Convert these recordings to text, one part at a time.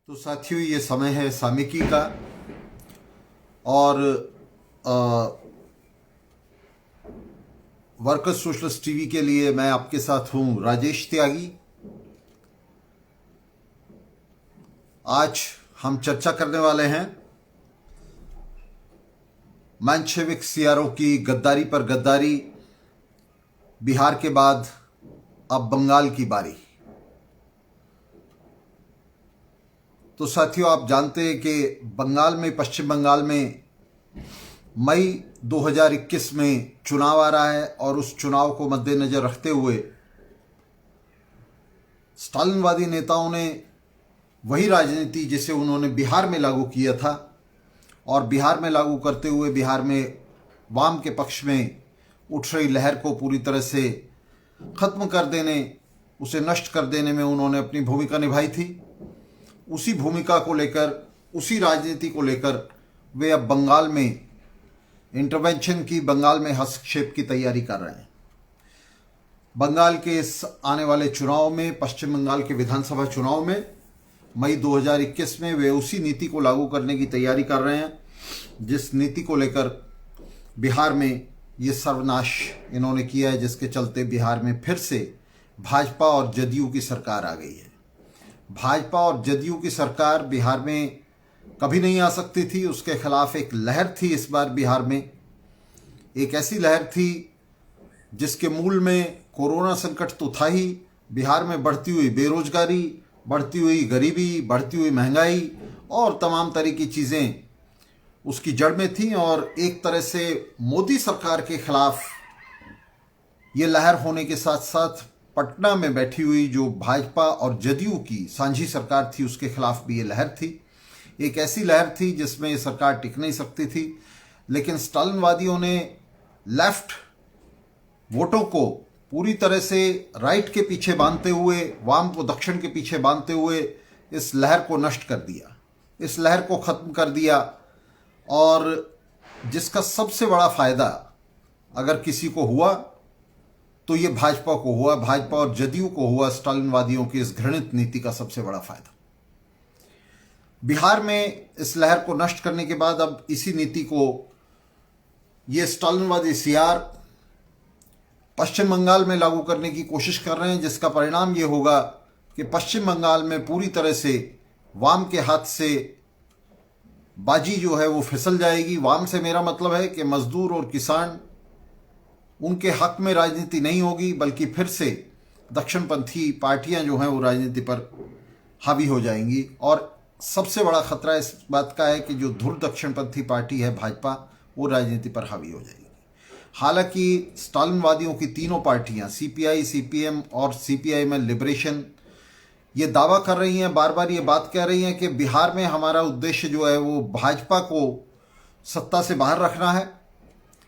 तो साथियों, ये समय है सामयिकी का। और वर्कर्स सोशलिस्ट टीवी के लिए मैं आपके साथ हूं राजेश त्यागी। आज हम चर्चा करने वाले हैं मेंशेविक सीआरओ की गद्दारी पर गद्दारी। बिहार के बाद अब बंगाल की बारी। तो साथियों, आप जानते हैं कि बंगाल में, पश्चिम बंगाल में मई 2021 में चुनाव आ रहा है और उस चुनाव को मद्देनजर रखते हुए स्टालिनवादी नेताओं ने वही राजनीति जिसे उन्होंने बिहार में लागू किया था, और बिहार में लागू करते हुए बिहार में वाम के पक्ष में उठ रही लहर को पूरी तरह से खत्म कर देने, उसे नष्ट कर देने में उन्होंने अपनी भूमिका निभाई थी। उसी भूमिका को लेकर, उसी राजनीति को लेकर वे अब बंगाल में इंटरवेंशन की, बंगाल में हस्तक्षेप की तैयारी कर रहे हैं। बंगाल के इस आने वाले चुनाव में, पश्चिम बंगाल के विधानसभा चुनाव में मई 2021 में वे उसी नीति को लागू करने की तैयारी कर रहे हैं जिस नीति को लेकर बिहार में ये सर्वनाश इन्होंने किया है, जिसके चलते बिहार में फिर से भाजपा और जदयू की सरकार आ गई है। भाजपा और जदयू की सरकार बिहार में कभी नहीं आ सकती थी। उसके खिलाफ एक लहर थी इस बार बिहार में, एक ऐसी लहर थी जिसके मूल में कोरोना संकट तो था ही, बिहार में बढ़ती हुई बेरोजगारी, बढ़ती हुई गरीबी, बढ़ती हुई महंगाई और तमाम तरह की चीज़ें उसकी जड़ में थी। और एक तरह से मोदी सरकार के खिलाफ ये लहर होने के साथ साथ पटना में बैठी हुई जो भाजपा और जदयू की साझी सरकार थी, उसके खिलाफ भी ये लहर थी। एक ऐसी लहर थी जिसमें ये सरकार टिक नहीं सकती थी, लेकिन स्टालिनवादियों ने लेफ्ट वोटों को पूरी तरह से राइट के पीछे बांधते हुए, वाम को दक्षिण के पीछे बांधते हुए इस लहर को नष्ट कर दिया, इस लहर को ख़त्म कर दिया। और जिसका सबसे बड़ा फायदा अगर किसी को हुआ तो ये भाजपा को हुआ, भाजपा और जदयू को हुआ। स्टालिनवादियों की इस घृणित नीति का सबसे बड़ा फायदा बिहार में इस लहर को नष्ट करने के बाद अब इसी नीति को ये स्टालिनवादी सीआर पश्चिम बंगाल में लागू करने की कोशिश कर रहे हैं, जिसका परिणाम ये होगा कि पश्चिम बंगाल में पूरी तरह से वाम के हाथ से बाजी जो है वो फिसल जाएगी। वाम से मेरा मतलब है कि मजदूर और किसान, उनके हक में राजनीति नहीं होगी, बल्कि फिर से दक्षिणपंथी पार्टियां जो हैं वो राजनीति पर हावी हो जाएंगी। और सबसे बड़ा खतरा इस बात का है कि जो धुर दक्षिणपंथी पार्टी है भाजपा, वो राजनीति पर हावी हो जाएगी। हालांकि स्टालिनवादियों की तीनों पार्टियां, सीपीआई, सीपीएम और सीपीआई लिबरेशन, ये दावा कर रही हैं, बार बार ये बात कह रही हैं कि बिहार में हमारा उद्देश्य जो है वो भाजपा को सत्ता से बाहर रखना है,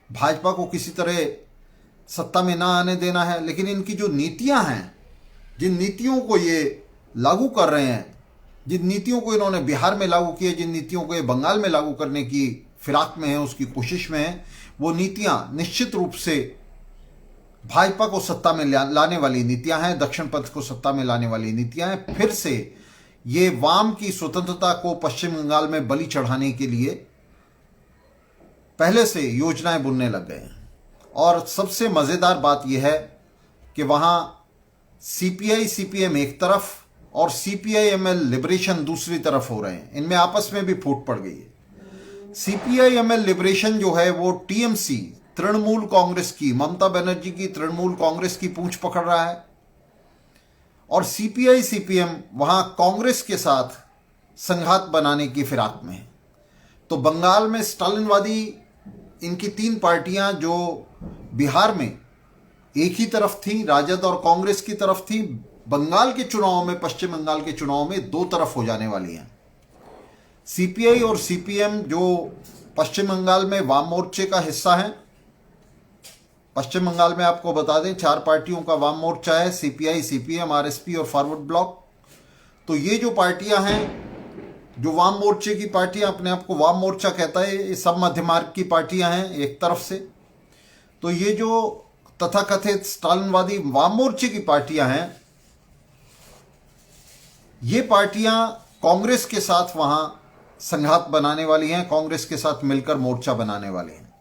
भाजपा को किसी तरह सत्ता में ना आने देना है। लेकिन इनकी जो नीतियां हैं, जिन नीतियों को ये लागू कर रहे हैं, जिन नीतियों को इन्होंने बिहार में लागू किया, जिन नीतियों को ये बंगाल में लागू करने की फिराक में है, उसकी कोशिश में है, वो नीतियां निश्चित रूप से भाजपा को सत्ता में लाने वाली नीतियां हैं, दक्षिण पथ को सत्ता में लाने वाली नीतियां हैं। फिर से ये वाम की स्वतंत्रता को पश्चिम बंगाल में बलि चढ़ाने के लिए पहले से योजनाएं बुनने लग गए हैं। और सबसे मज़ेदार बात यह है कि वहाँ सीपीआई सीपीएम एक तरफ और सीपीआई-एमएल लिबरेशन दूसरी तरफ हो रहे हैं। इनमें आपस में भी फूट पड़ गई है। सीपीआई-एमएल लिबरेशन जो है वो टीएमसी, तृणमूल कांग्रेस की, ममता बनर्जी की तृणमूल कांग्रेस की पूंछ पकड़ रहा है, और सीपीआई सीपीएम वहाँ कांग्रेस के साथ संघात बनाने की फिराक में है। तो बंगाल में स्टालिनवादी, इनकी तीन पार्टियां जो बिहार में एक ही तरफ थी, राजद और कांग्रेस की तरफ थी, बंगाल के चुनाव में, पश्चिम बंगाल के चुनाव में दो तरफ हो जाने वाली हैं। सीपीआई और सीपीएम जो पश्चिम बंगाल में वाम मोर्चे का हिस्सा है, पश्चिम बंगाल में आपको बता दें 4 पार्टियों का वाम मोर्चा है, सीपीआई, सीपीएम, आरएसपी और फॉरवर्ड ब्लॉक। तो ये जो पार्टियां हैं, जो वाम मोर्चे की पार्टियां, अपने आप को वाम मोर्चा कहता है, ये सब मध्य मार्ग की पार्टियां हैं एक तरफ से। तो ये जो तथाकथित स्टालिनवादी वाम मोर्चे की पार्टियां हैं, ये पार्टियां कांग्रेस के साथ वहां संघात बनाने वाली हैं, कांग्रेस के साथ मिलकर मोर्चा बनाने वाली हैं।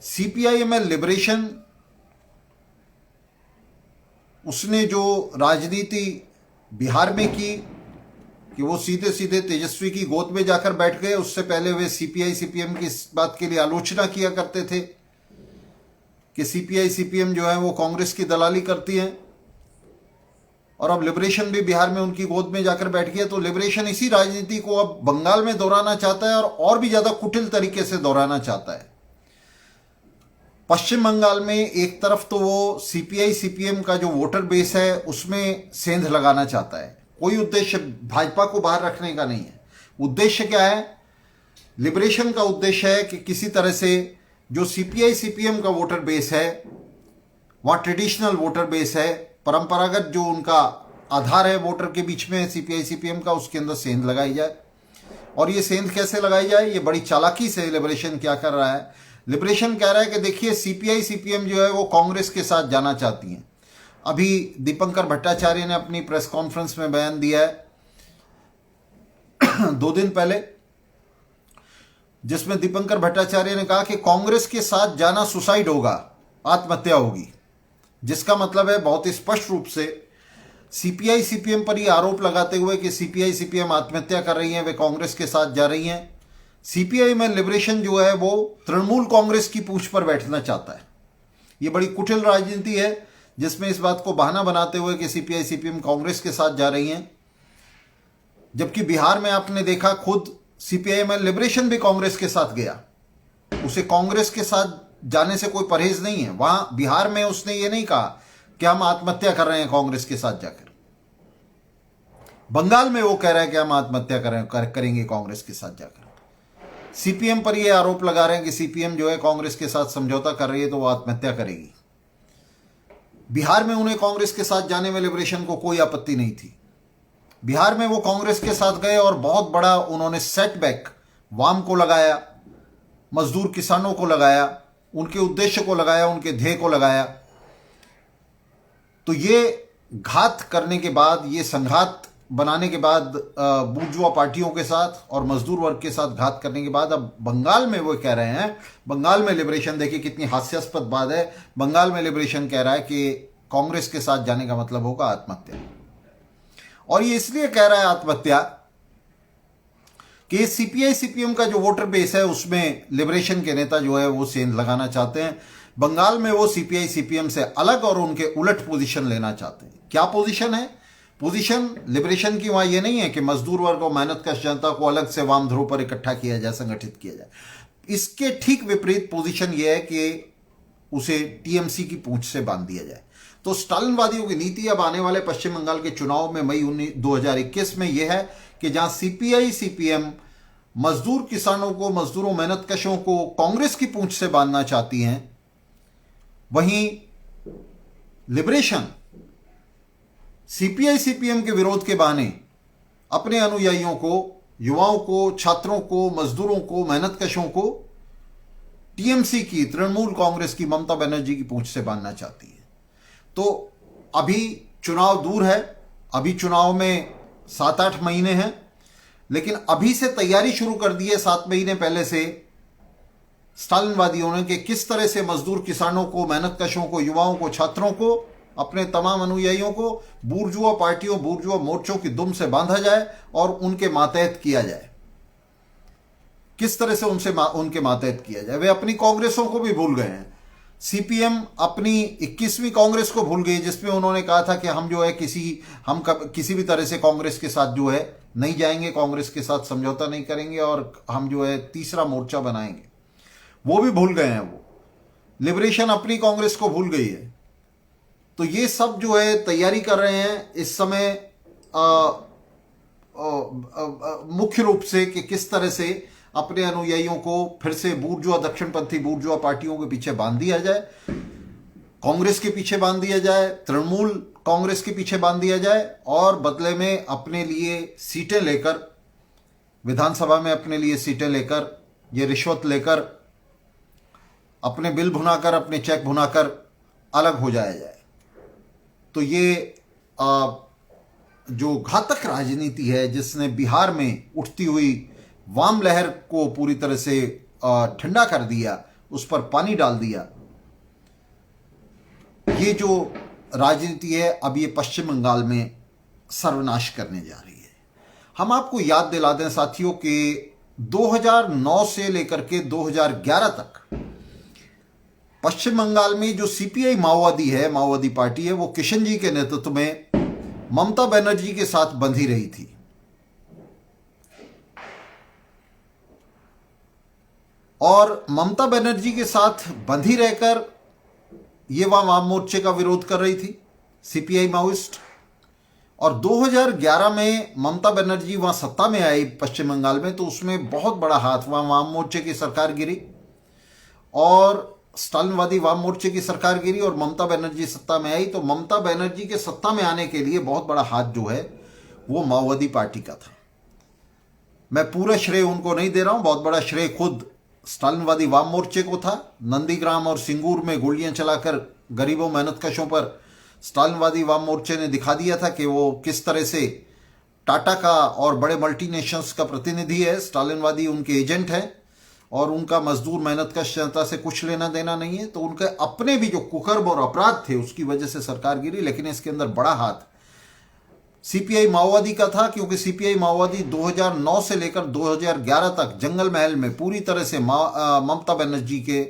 सीपीआईएमएल लिबरेशन, उसने जो राजनीति बिहार में की कि वो सीधे सीधे तेजस्वी की गोद में जाकर बैठ गए, उससे पहले वे सीपीआई सीपीएम की इस बात के लिए आलोचना किया करते थे कि सीपीआई सीपीएम जो है वो कांग्रेस की दलाली करती है, और अब लिबरेशन भी बिहार में उनकी गोद में जाकर बैठ गया। तो लिबरेशन इसी राजनीति को अब बंगाल में दोहराना चाहता है और भी ज्यादा कुटिल तरीके से दोहराना चाहता है। पश्चिम बंगाल में एक तरफ तो वो सीपीआई सीपीएम का जो वोटर बेस है उसमें सेंध लगाना चाहता है, कोई उद्देश्य भाजपा को बाहर रखने का नहीं है। उद्देश्य क्या है? लिबरेशन का उद्देश्य है कि किसी तरह से जो सीपीआई सीपीएम का वोटर बेस है, वहां ट्रेडिशनल वोटर बेस है, परंपरागत जो उनका आधार है वोटर के बीच में सीपीआई सीपीएम का, उसके अंदर सेंध लगाई जाए। और ये सेंध कैसे लगाई जाए? ये बड़ी चालाकी से लिबरेशन क्या कर रहा है? लिबरेशन कह रहा है कि देखिए, सीपीआई सीपीएम जो है वो कांग्रेस के साथ जाना चाहती हैं। अभी दीपंकर भट्टाचार्य ने अपनी प्रेस कॉन्फ्रेंस में बयान दिया है 2 दिन पहले, जिसमें दीपंकर भट्टाचार्य ने कहा कि कांग्रेस के साथ जाना सुसाइड होगा, आत्महत्या होगी। जिसका मतलब है बहुत ही स्पष्ट रूप से सीपीआई सीपीएम पर यह आरोप लगाते हुए कि सीपीआई सीपीएम आत्महत्या कर रही हैं, वे कांग्रेस के साथ जा रही हैं। सीपीआई में लिबरेशन जो है वो तृणमूल कांग्रेस की पूंछ पर बैठना चाहता है। यह बड़ी कुटिल राजनीति है, जिसमें इस बात को बहाना बनाते हुए कि सीपीआई सीपीएम कांग्रेस के साथ जा रही हैं, जबकि बिहार में आपने देखा खुद सीपीआई में लिबरेशन भी कांग्रेस के साथ गया। उसे कांग्रेस के साथ जाने से कोई परहेज नहीं है। वहां बिहार में उसने ये नहीं कहा कि हम आत्महत्या कर रहे हैं कांग्रेस के साथ जाकर। बंगाल में वो कह रहा है कि हम आत्महत्या करेंगे कांग्रेस के साथ जाकर। सीपीएम पर यह आरोप लगा रहे हैं कि सीपीएम जो है कांग्रेस के साथ समझौता कर रही है तो वो आत्महत्या करेगी। बिहार में उन्हें कांग्रेस के साथ जाने में लिबरेशन को कोई आपत्ति नहीं थी। बिहार में वो कांग्रेस के साथ गए और बहुत बड़ा उन्होंने सेटबैक वाम को लगाया, मजदूर किसानों को लगाया, उनके उद्देश्य को लगाया, उनके ध्येय को लगाया। तो ये घात करने के बाद, ये संघात बनाने के बाद बूर्जुआ पार्टियों के साथ और मजदूर वर्ग के साथ घात करने के बाद अब बंगाल में वो कह रहे हैं, बंगाल में लिबरेशन, देखिए कितनी हास्यास्पद बात है, बंगाल में लिबरेशन कह रहा है कि कांग्रेस के साथ जाने का मतलब होगा आत्महत्या। और ये इसलिए कह रहा है आत्महत्या कि सीपीआई सीपीएम का जो वोटर बेस है उसमें लिबरेशन के नेता जो है वो सेंध लगाना चाहते हैं। बंगाल में वो सीपीआई सीपीएम से अलग और उनके उलट पोजीशन लेना चाहते हैं। क्या पोजीशन है? पोजीशन लिबरेशन की वहां ये नहीं है कि मजदूर वर्ग और मेहनत कश जनता को अलग से वाम ध्रुव पर इकट्ठा किया जाए, संगठित किया जाए। इसके ठीक विपरीत पोजीशन यह है कि उसे टीएमसी की पूंछ से बांध दिया जाए। तो स्टालिनवादियों की नीति अब आने वाले पश्चिम बंगाल के चुनाव में मई 2021 में यह है कि जहां सीपीआई सीपीएम मजदूर किसानों को, मजदूरों मेहनत कशों को कांग्रेस की पूंछ से बांधना चाहती हैं, वहीं लिबरेशन सीपीआई सीपीएम के विरोध के बहाने अपने अनुयायियों को, युवाओं को, छात्रों को, मजदूरों को, मेहनत कशों को टीएमसी की, तृणमूल कांग्रेस की, ममता बनर्जी की पूंछ से बांधना चाहती है। तो अभी चुनाव दूर है, अभी चुनाव में 7-8 महीने हैं, लेकिन अभी से तैयारी शुरू कर दी है 7 महीने पहले से स्टालिनवादियों ने कि किस तरह से मजदूर किसानों को, मेहनत कशों को, युवाओं को, छात्रों को, अपने तमाम अनुयायियों को बूर्जुआ पार्टियों, बूर्जुआ मोर्चों की दुम से बांधा जाए और उनके मातहत किया जाए। किस तरह से उनके मातहत किया जाए। वे अपनी कांग्रेसों को भी भूल गए हैं। सीपीएम अपनी 21वीं कांग्रेस को भूल गई, जिसमें उन्होंने कहा था कि हम जो है किसी भी तरह से कांग्रेस के साथ जो है नहीं जाएंगे, कांग्रेस के साथ समझौता नहीं करेंगे और हम जो है तीसरा मोर्चा बनाएंगे। वो भी भूल गए हैं। वो लिबरेशन अपनी कांग्रेस को भूल गई है। तो ये सब जो है तैयारी कर रहे हैं इस समय मुख्य रूप से कि किस तरह से अपने अनुयायियों को फिर से बूर्जुआ, दक्षिणपंथी बूर्जुआ पार्टियों के पीछे बांध दिया जाए, कांग्रेस के पीछे बांध दिया जाए, तृणमूल कांग्रेस के पीछे बांध दिया जाए और बदले में अपने लिए सीटें लेकर, विधानसभा में अपने लिए सीटें लेकर, ये रिश्वत लेकर, अपने बिल भुनाकर, अपने चेक भुनाकर अलग हो जाया जाए। तो ये जो घातक राजनीति है, जिसने बिहार में उठती हुई वाम लहर को पूरी तरह से ठंडा कर दिया, उस पर पानी डाल दिया, ये जो राजनीति है अब ये पश्चिम बंगाल में सर्वनाश करने जा रही है। हम आपको याद दिला दें साथियों कि 2009 से लेकर के 2011 तक पश्चिम बंगाल में जो सीपीआई माओवादी है, माओवादी पार्टी है, वो किशन जी के नेतृत्व में ममता बनर्जी के साथ बंधी रही थी। और ममता बनर्जी के साथ बंधी रहकर ये वहां वाम मोर्चे का विरोध कर रही थी, सीपीआई माओइस्ट। और 2011 में ममता बनर्जी वहां सत्ता में आई पश्चिम बंगाल में, तो उसमें बहुत बड़ा हाथ, वहां वाम मोर्चे की सरकार गिरी और स्टालिनवादी वाम मोर्चे की सरकार गिरी और ममता बनर्जी सत्ता में आई। तो ममता बनर्जी के सत्ता में आने के लिए बहुत बड़ा हाथ जो है वो माओवादी पार्टी का था। मैं पूरा श्रेय उनको नहीं दे रहा हूं, बहुत बड़ा श्रेय खुद स्टालिनवादी वाम मोर्चे को था। नंदीग्राम और सिंगूर में गोलियां चलाकर गरीबों मेहनतकशों पर स्टालिनवादी वाम मोर्चे ने दिखा दिया था कि वो किस तरह से टाटा का और बड़े मल्टीनेशनल्स का प्रतिनिधि है। स्टालिनवादी उनके एजेंट हैं और उनका मजदूर मेहनतकश जनता से कुछ लेना देना नहीं है। तो उनके अपने भी जो कुकर्म और अपराध थे उसकी वजह से सरकार गिरी, लेकिन इसके अंदर बड़ा हाथ सीपीआई माओवादी का था, क्योंकि सीपीआई माओवादी 2009 से लेकर 2011 तक जंगल महल में पूरी तरह से ममता बनर्जी के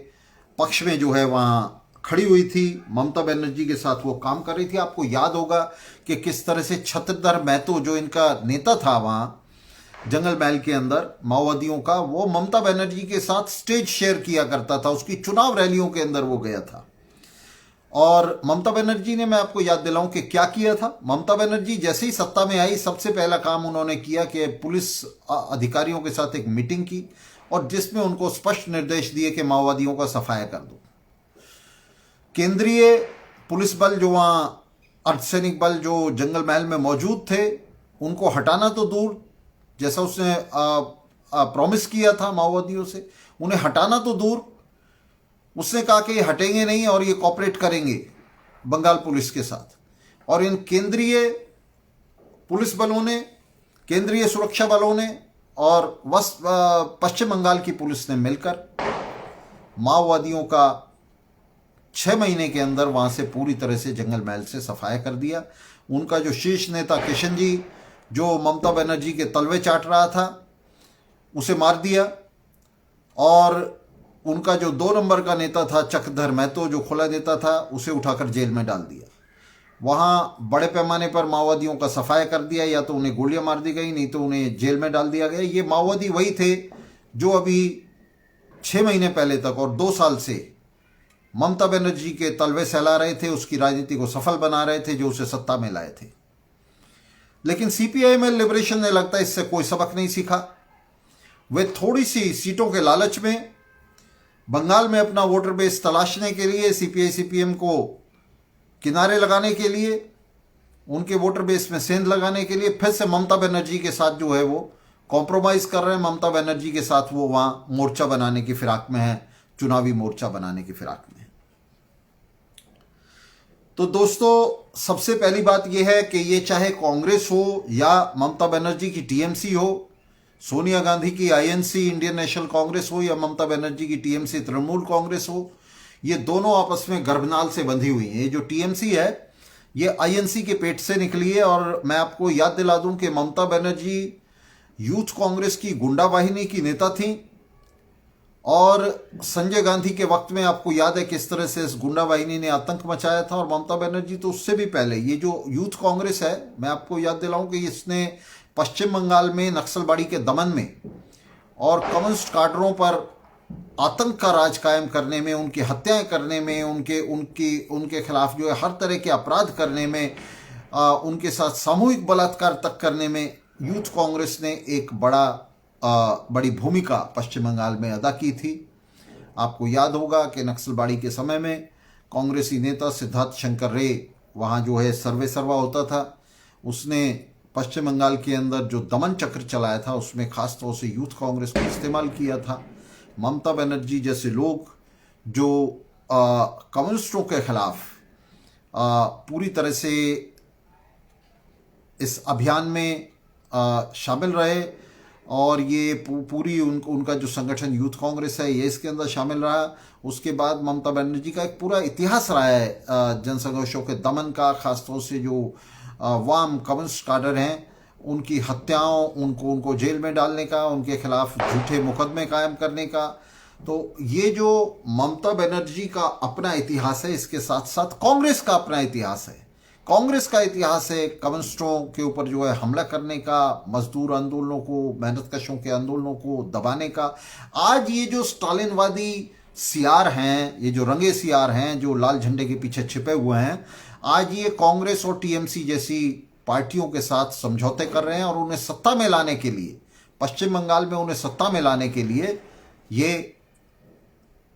पक्ष में जो है वहां खड़ी हुई थी, ममता बनर्जी के साथ वो काम कर रही थी। आपको याद होगा कि किस तरह से छत्रधर महतो जो इनका नेता था वहां जंगल महल के अंदर माओवादियों का, वो ममता बनर्जी के साथ स्टेज शेयर किया करता था, उसकी चुनाव रैलियों के अंदर वो गया था। और ममता बनर्जी ने, मैं आपको याद दिलाऊं कि क्या किया था। ममता बनर्जी जैसे ही सत्ता में आई, सबसे पहला काम उन्होंने किया कि पुलिस अधिकारियों के साथ एक मीटिंग की और जिसमें उनको स्पष्ट निर्देश दिए कि माओवादियों का सफाया कर दो। केंद्रीय पुलिस बल जो वहां अर्धसैनिक बल जो जंगल महल में मौजूद थे, उनको हटाना तो दूर, जैसा उसने प्रॉमिस किया था माओवादियों से, उन्हें हटाना तो दूर, उसने कहा कि ये हटेंगे नहीं और ये कॉपरेट करेंगे बंगाल पुलिस के साथ। और इन केंद्रीय पुलिस बलों ने, केंद्रीय सुरक्षा बलों ने और पश्चिम बंगाल की पुलिस ने मिलकर माओवादियों का 6 महीने के अंदर वहां से पूरी तरह से जंगल महल से सफाया कर दिया। उनका जो शीर्ष नेता किशन जी, जो ममता बनर्जी के तलवे चाट रहा था, उसे मार दिया। और उनका जो 2 नंबर का नेता था चक्रधर महतो, जो खुला नेता था, उसे उठाकर जेल में डाल दिया। वहां बड़े पैमाने पर माओवादियों का सफाया कर दिया, या तो उन्हें गोलियां मार दी गई, नहीं तो उन्हें जेल में डाल दिया गया। ये माओवादी वही थे जो अभी 6 महीने पहले तक और 2 साल से ममता बनर्जी के तलवे सहला रहे थे, उसकी राजनीति को सफल बना रहे थे, जो उसे सत्ता में लाए थे। लेकिन सीपीआई में लिबरेशन ने लगता है इससे कोई सबक नहीं सीखा। वे थोड़ी सी सीटों के लालच में बंगाल में अपना वोटर बेस तलाशने के लिए, सीपीआई सीपीएम को किनारे लगाने के लिए, उनके वोटर बेस में सेंध लगाने के लिए फिर से ममता बनर्जी के साथ जो है वो कॉम्प्रोमाइज कर रहे हैं। ममता बनर्जी के साथ वो वहां मोर्चा बनाने की फिराक में है, चुनावी मोर्चा बनाने की फिराक में है। तो दोस्तों, सबसे पहली बात यह है कि ये चाहे कांग्रेस हो या ममता बनर्जी की टीएमसी हो, सोनिया गांधी की आईएनसी इंडियन नेशनल कांग्रेस हो या ममता बनर्जी की टीएमसी तृणमूल कांग्रेस हो, ये दोनों आपस में गर्भनाल से बंधी हुई हैं। ये जो टीएमसी है ये आईएनसी के पेट से निकली है। और मैं आपको याद दिला दूं कि ममता बनर्जी यूथ कांग्रेस की गुंडा वाहिनी की नेता थी और संजय गांधी के वक्त में आपको याद है किस तरह से इस गुंडा वाहिनी ने आतंक मचाया था। और ममता बनर्जी तो उससे भी पहले, ये जो यूथ कांग्रेस है, मैं आपको याद दिलाऊं कि इसने पश्चिम बंगाल में नक्सलबाड़ी के दमन में और कम्युनिस्ट काडरों पर आतंक का राज कायम करने में, उनकी हत्याएं करने में, उनके खिलाफ जो है हर तरह के अपराध करने में, उनके साथ सामूहिक बलात्कार तक करने में यूथ कांग्रेस ने एक बड़ी भूमिका पश्चिम बंगाल में अदा की थी। आपको याद होगा कि नक्सलबाड़ी के समय में कांग्रेसी नेता सिद्धार्थ शंकर रे वहाँ जो है सर्वे सर्वा होता था, उसने पश्चिम बंगाल के अंदर जो दमन चक्र चलाया था उसमें खास तौर से यूथ कांग्रेस को इस्तेमाल किया था। ममता बनर्जी जैसे लोग जो कम्युनिस्टों के खिलाफ पूरी तरह से इस अभियान में शामिल रहे और ये पूरी उनका जो संगठन यूथ कांग्रेस है ये इसके अंदर शामिल रहा। उसके बाद ममता बनर्जी का एक पूरा इतिहास रहा है जनसंघर्षों के दमन का, खासतौर से जो वाम कम्युनिस्ट काडर हैं उनकी हत्याओं, उनको जेल में डालने का, उनके खिलाफ झूठे मुकदमे कायम करने का। तो ये जो ममता बनर्जी का अपना इतिहास है, इसके साथ साथ कांग्रेस का अपना इतिहास है। कांग्रेस का इतिहास है कम्युनिस्टों के ऊपर जो है हमला करने का, मजदूर आंदोलनों को, मेहनतकशों के आंदोलनों को दबाने का। आज ये जो स्टालिनवादी सियार हैं, ये जो रंगे सियार हैं जो लाल झंडे के पीछे छिपे हुए हैं, आज ये कांग्रेस और टीएमसी जैसी पार्टियों के साथ समझौते कर रहे हैं और उन्हें सत्ता में लाने के लिए, पश्चिम बंगाल में उन्हें सत्ता में लाने के लिए ये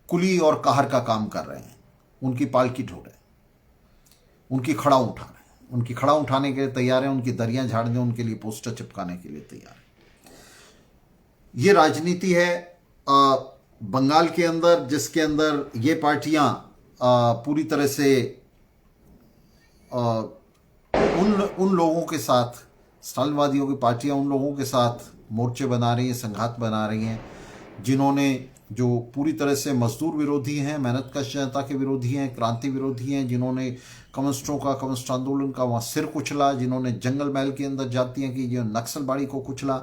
कुली और कहर का काम कर रहे हैं। उनकी पालकी ढो रहे हैं, उनकी खड़ा उठा रहे हैं, उनकी खड़ा उठाने के लिए तैयार हैं, उनकी दरियां झाड़ने, उनके लिए पोस्टर चिपकाने के लिए तैयार है। ये राजनीति है बंगाल के अंदर, जिसके अंदर ये पार्टियां पूरी तरह से उन लोगों के साथ, स्टालिनवादियों की पार्टियां उन लोगों के साथ मोर्चे बना रही हैं, संघात बना रही हैं, जिन्होंने जो पूरी तरह से मजदूर विरोधी हैं, मेहनतकश जनता के विरोधी हैं, क्रांति विरोधी हैं, जिन्होंने कम्युनिस्टों का, कम्युनिस्ट आंदोलन का वहाँ सिर कुचला, जिन्होंने जंगल महल के अंदर जाती हैं कि जो नक्सलबाड़ी को कुचला,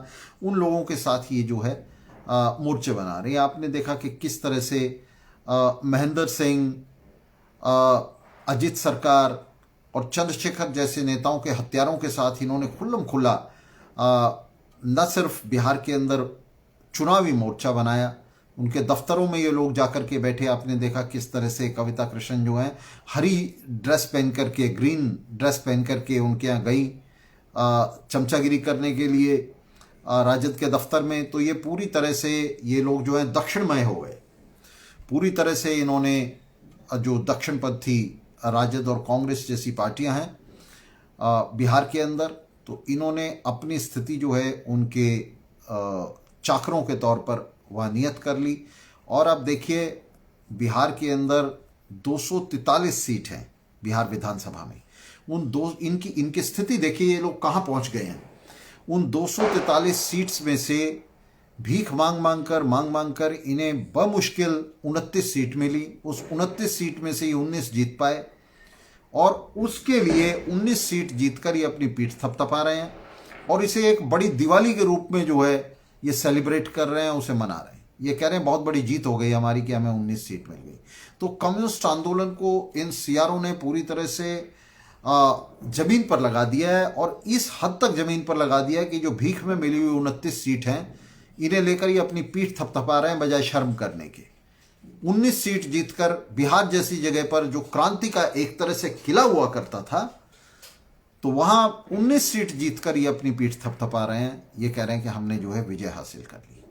उन लोगों के साथ ये जो है मोर्चे बना रहे हैं। आपने देखा कि किस तरह से महेंद्र सिंह, अजीत सरकार और चंद्रशेखर जैसे नेताओं के हत्यारों के साथ इन्होंने खुल्लम खुल्ला न सिर्फ बिहार के अंदर चुनावी मोर्चा बनाया, उनके दफ्तरों में ये लोग जाकर के बैठे। आपने देखा किस तरह से कविता कृष्णन जो हैं हरी ड्रेस पहन करके, ग्रीन ड्रेस पहन करके उनके यहाँ गई चमचागिरी करने के लिए राजद के दफ्तर में। तो ये पूरी तरह से ये लोग जो हैं दक्षिणमय हो गए। पूरी तरह से इन्होंने जो दक्षिणपंथी राजद और कांग्रेस जैसी पार्टियां हैं बिहार के अंदर, तो इन्होंने अपनी स्थिति जो है उनके चाकरों के तौर पर वह नियत कर ली। और अब देखिए बिहार के अंदर 243 सीट हैं बिहार विधानसभा में। इनकी स्थिति देखिए, ये लोग कहाँ पहुँच गए हैं। उन 243 सीट्स में से भीख मांग मांग कर इन्हें बमुश्किल 29 सीट मिली। उस 29 सीट में से ये 19 जीत पाए और उसके लिए 19 सीट जीतकर ये अपनी पीठ थपथपा रहे हैं और इसे एक बड़ी दिवाली के रूप में जो है ये सेलिब्रेट कर रहे हैं, उसे मना रहे हैं। ये कह रहे हैं बहुत बड़ी जीत हो गई हमारी कि हमें 19 सीट मिल गई। तो कम्युनिस्ट आंदोलन को इन सियारों ने पूरी तरह से जमीन पर लगा दिया है और इस हद तक जमीन पर लगा दिया है कि जो भीख में मिली हुई 29 सीट हैं, इन्हें लेकर ये अपनी पीठ थपथपा रहे हैं बजाय शर्म करने के। 19 सीट जीतकर बिहार जैसी जगह पर जो क्रांति का एक तरह से किला हुआ करता था, तो वहां 19 सीट जीतकर ये अपनी पीठ थपथपा रहे हैं। ये कह रहे हैं कि हमने जो है विजय हासिल कर ली।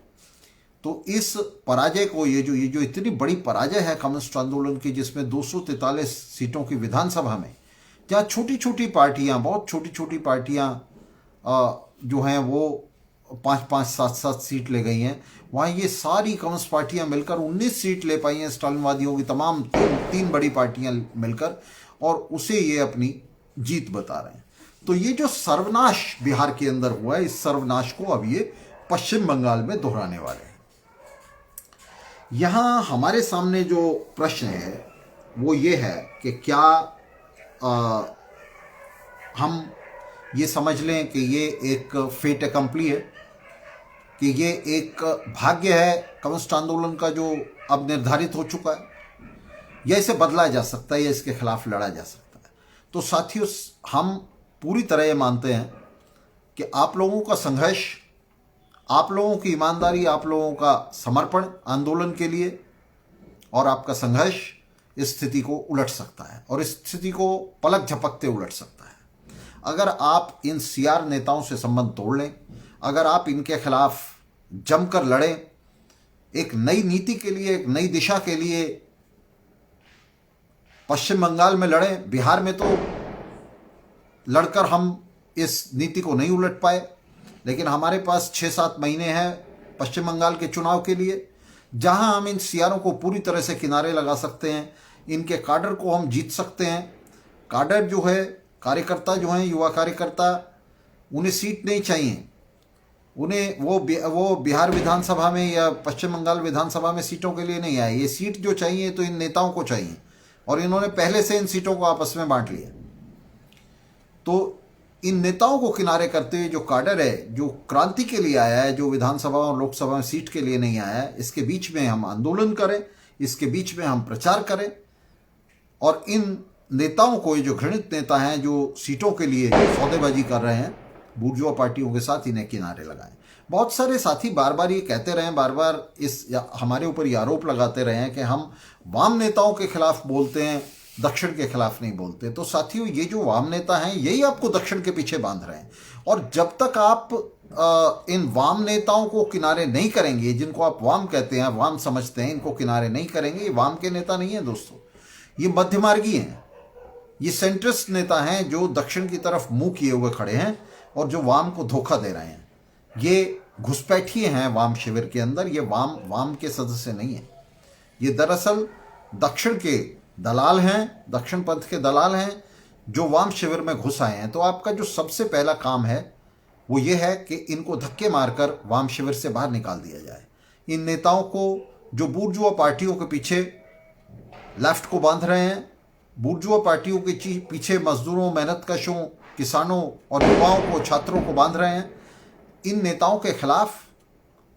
तो इस पराजय को, ये जो इतनी बड़ी पराजय है कम्युनिस्ट आंदोलन की, जिसमें 243 सीटों की विधानसभा में, जहाँ छोटी छोटी पार्टियां, बहुत छोटी छोटी पार्टियां जो हैं वो 5-5, 7-7 सीट ले गई हैं, वहाँ ये सारी कम्युनिस्ट पार्टियां मिलकर 19 सीट ले पाई हैं, स्टालिनवादियों की तमाम तीन बड़ी पार्टियां मिलकर, और उसे ये अपनी जीत बता रहे हैं। तो ये जो सर्वनाश बिहार के अंदर हुआ है, इस सर्वनाश को अब ये पश्चिम बंगाल में दोहराने वाले हैं। यहाँ हमारे सामने जो प्रश्न है वो ये है कि क्या हम ये समझ लें कि ये एक फेट एकम्प्ली है, कि ये एक भाग्य है कम्युनिस्ट आंदोलन का जो अब निर्धारित हो चुका है, या इसे बदला जा सकता है या इसके खिलाफ लड़ा जा सकता है। तो साथियों, हम पूरी तरह ये मानते हैं कि आप लोगों का संघर्ष, आप लोगों की ईमानदारी, आप लोगों का समर्पण आंदोलन के लिए और आपका संघर्ष इस स्थिति को उलट सकता है और इस स्थिति को पलक झपकते उलट सकता है। अगर आप इन सीआर नेताओं से संबंध तोड़ लें, अगर आप इनके खिलाफ जमकर लड़ें, एक नई नीति के लिए, एक नई दिशा के लिए पश्चिम बंगाल में लड़ें, बिहार में तो लड़कर हम इस नीति को नहीं उलट पाए, लेकिन हमारे पास 6-7 महीने हैं पश्चिम बंगाल के चुनाव के लिए, जहां हम इन सीआरों को पूरी तरह से किनारे लगा सकते हैं, इनके काडर को हम जीत सकते हैं। काडर जो है, कार्यकर्ता जो हैं, युवा कार्यकर्ता, उन्हें सीट नहीं चाहिए, उन्हें वो बिहार विधानसभा में या पश्चिम बंगाल विधानसभा में सीटों के लिए नहीं आए। ये सीट जो चाहिए तो इन नेताओं को चाहिए, और इन्होंने पहले से इन सीटों को आपस में बांट लिया। तो इन नेताओं को किनारे करते हुए जो काडर है, जो क्रांति के लिए आया है, जो विधानसभा और लोकसभा में सीट के लिए नहीं आया है, इसके बीच में हम आंदोलन करें, इसके बीच में हम प्रचार करें, और इन नेताओं को, ये जो घृणित नेता हैं जो सीटों के लिए सौदेबाजी कर रहे हैं बुर्जुआ पार्टियों के साथ, इन्हें किनारे लगाएं। बहुत सारे साथी बार बार ये कहते रहे हैं, बार बार हमारे ऊपर ये आरोप लगाते रहे हैं कि हम वाम नेताओं के खिलाफ बोलते हैं, दक्षिण के खिलाफ नहीं बोलते। तो साथियों, ये जो वाम नेता हैं यही आपको दक्षिण के पीछे बांध रहे हैं, और जब तक आप इन वाम नेताओं को किनारे नहीं करेंगे, जिनको आप वाम कहते हैं, वाम समझते हैं, इनको किनारे नहीं करेंगे, ये वाम के नेता नहीं है दोस्तों, ये मध्यमार्गी हैं, ये सेंट्रिस्ट नेता हैं जो दक्षिण की तरफ मुंह किए हुए खड़े हैं और जो वाम को धोखा दे रहे हैं। ये घुसपैठिए हैं वाम शिविर के अंदर, ये वाम के सदस्य नहीं है, ये दरअसल दक्षिण के दलाल हैं, दक्षिण पंथ के दलाल हैं जो वाम शिविर में घुस आए हैं। तो आपका जो सबसे पहला काम है वो ये है कि इनको धक्के मारकर वाम शिविर से बाहर निकाल दिया जाए। इन नेताओं को जो बुर्जुआ पार्टियों के पीछे लेफ्ट को बांध रहे हैं, बुर्जुआ पार्टियों के पीछे मजदूरों, मेहनतकशों, किसानों और युवाओं को, छात्रों को बांध रहे हैं, इन नेताओं के खिलाफ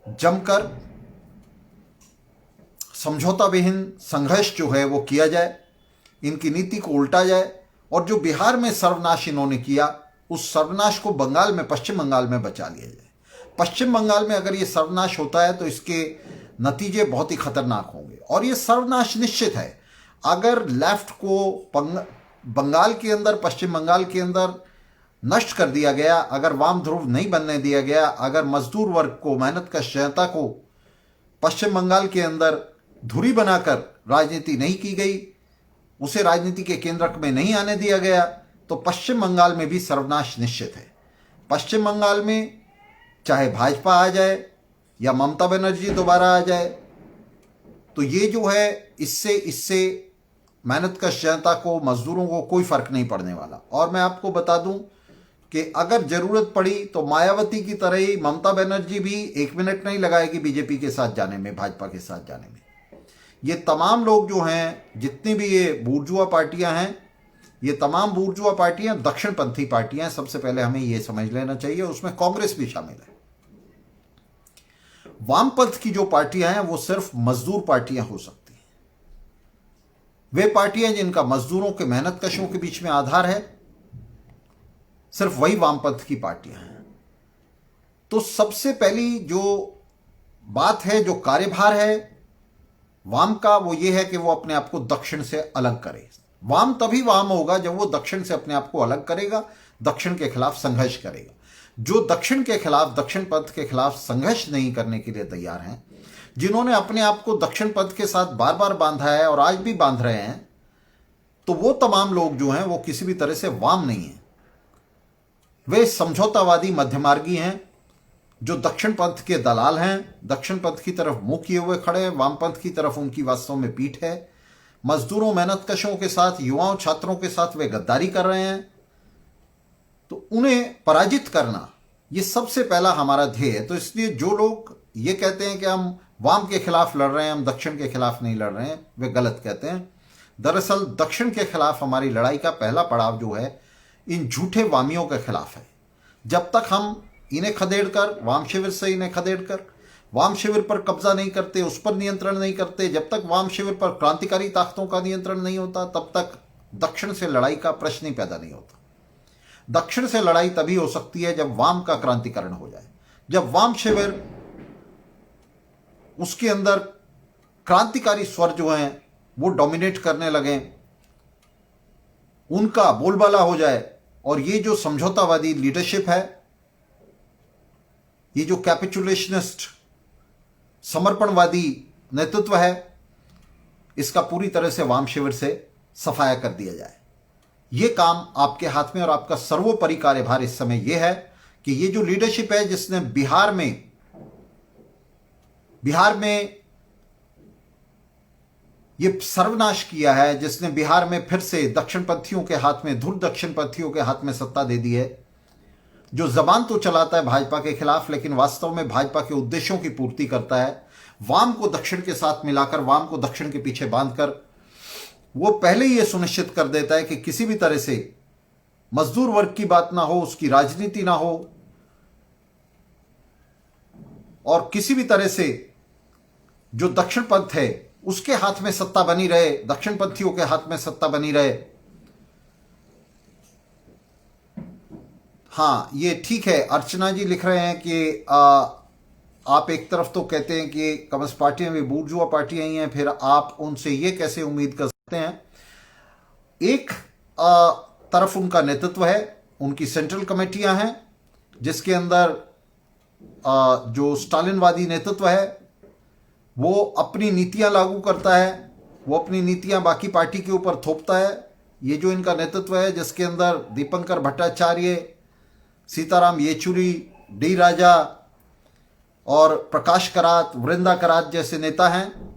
जमकर समझौता विहीन संघर्ष जो है वो किया जाए, इनकी नीति को उल्टा जाए, और जो बिहार में सर्वनाश इन्होंने किया उस सर्वनाश को बंगाल में, पश्चिम बंगाल में बचा लिया जाए। पश्चिम बंगाल में अगर ये सर्वनाश होता है तो इसके नतीजे बहुत ही खतरनाक होंगे, और ये सर्वनाश निश्चित है। अगर लेफ्ट को बंगाल के अंदर, पश्चिम बंगाल के अंदर नष्ट कर दिया गया, अगर वाम ध्रुव नहीं बनने दिया गया, अगर मजदूर वर्ग को, मेहनतकश जनता को पश्चिम बंगाल के अंदर धुरी बनाकर राजनीति नहीं की गई, उसे राजनीति के केंद्रक में नहीं आने दिया गया, तो पश्चिम बंगाल में भी सर्वनाश निश्चित है। पश्चिम बंगाल में चाहे भाजपा आ जाए या ममता बनर्जी दोबारा आ जाए, तो ये जो है इससे मेहनतकश जनता को, मजदूरों को कोई फर्क नहीं पड़ने वाला। और मैं आपको बता दूं कि अगर जरूरत पड़ी तो मायावती की तरह ही ममता बनर्जी भी 1 मिनट नहीं लगाएगी बीजेपी के साथ जाने में, भाजपा के साथ जाने में। ये तमाम लोग जो हैं, जितनी भी ये बुर्जुआ पार्टियां हैं, ये तमाम बुर्जुआ पार्टियां दक्षिणपंथी पार्टियां हैं। सबसे पहले हमें ये समझ लेना चाहिए, उसमें कांग्रेस भी शामिल है। वामपंथ की जो पार्टियां हैं वो सिर्फ मजदूर पार्टियां हो सकती हैं, वे पार्टियां जिनका मजदूरों के, मेहनतकशों के बीच में आधार है, सिर्फ वही वामपंथ की पार्टियां हैं। तो सबसे पहली जो बात है, जो कार्यभार है वाम का, वो ये है कि वो अपने आप को दक्षिण से अलग करे। वाम तभी वाम होगा जब वो दक्षिण से अपने आप को अलग करेगा, दक्षिण के खिलाफ संघर्ष करेगा। जो दक्षिण के खिलाफ, दक्षिण पंथ के खिलाफ संघर्ष नहीं करने के लिए तैयार हैं, जिन्होंने अपने आप को दक्षिण पंथ के साथ बार बार बांधा है और आज भी बांध रहे हैं, तो वो तमाम लोग जो हैं वो किसी भी तरह से वाम नहीं है। वे समझौतावादी मध्यमार्गी हैं जो दक्षिण पंथ के दलाल हैं, दक्षिण पंथ की तरफ मुंह किए हुए खड़े हैं, वामपंथ की तरफ उनकी वास्तव में पीठ है। मजदूरों, मेहनतकशों के साथ, युवाओं, छात्रों के साथ वे गद्दारी कर रहे हैं। तो उन्हें पराजित करना ये सबसे पहला हमारा ध्येय है। तो इसलिए जो लोग ये कहते हैं कि हम वाम के खिलाफ लड़ रहे हैं, हम दक्षिण के खिलाफ नहीं लड़ रहे हैं, वे गलत कहते हैं। दरअसल दक्षिण के खिलाफ हमारी लड़ाई का पहला पड़ाव जो है इन झूठे वामियों के खिलाफ है। जब तक हम इन्हें खदेड़कर, वाम शिविर से इन्हें खदेड़कर वाम शिविर पर कब्जा नहीं करते, उस पर नियंत्रण नहीं करते, जब तक वाम शिविर पर क्रांतिकारी ताकतों का नियंत्रण नहीं होता, तब तक दक्षिण से लड़ाई का प्रश्न ही पैदा नहीं होता। दक्षिण से लड़ाई तभी हो सकती है जब वाम का क्रांतिकरण हो जाए, जब वाम शिविर, उसके अंदर क्रांतिकारी स्वर जो हैं वो डोमिनेट करने लगे, उनका बोलबाला हो जाए, और ये जो समझौतावादी लीडरशिप है, ये जो कैपिचुलेशनिस्ट, समर्पणवादी नेतृत्व है, इसका पूरी तरह से वाम शिविर से सफाया कर दिया जाए। ये काम आपके हाथ में, और आपका सर्वोपरि कार्यभार इस समय यह है कि ये जो लीडरशिप है जिसने बिहार में ये सर्वनाश किया है, जिसने बिहार में फिर से दक्षिणपंथियों के हाथ में, धुर दक्षिणपंथियों के हाथ में सत्ता दे दी है, जो जबान तो चलाता है भाजपा के खिलाफ, लेकिन वास्तव में भाजपा के उद्देश्यों की पूर्ति करता है। वाम को दक्षिण के साथ मिलाकर, वाम को दक्षिण के पीछे बांधकर वो पहले ही यह सुनिश्चित कर देता है कि किसी भी तरह से मजदूर वर्ग की बात ना हो, उसकी राजनीति ना हो, और किसी भी तरह से जो दक्षिण पंथ है उसके हाथ में सत्ता बनी रहे, दक्षिण पंथियों के हाथ में सत्ता बनी रहे। हाँ, ये ठीक है। अर्चना जी लिख रहे हैं कि आप एक तरफ तो कहते हैं कि कम्युनिस्ट पार्टियां भी बूर्जुआ पार्टियां ही हैं, फिर आप उनसे ये कैसे उम्मीद कर सकते हैं। एक तरफ उनका नेतृत्व है, उनकी सेंट्रल कमेटियां हैं जिसके अंदर जो स्टालिनवादी नेतृत्व है वो अपनी नीतियां लागू करता है, वो अपनी नीतियां बाकी पार्टी के ऊपर थोपता है। ये जो इनका नेतृत्व है जिसके अंदर दीपंकर भट्टाचार्य, सीताराम येचुरी, डी राजा और प्रकाश करात, वृंदा करात जैसे नेता हैं,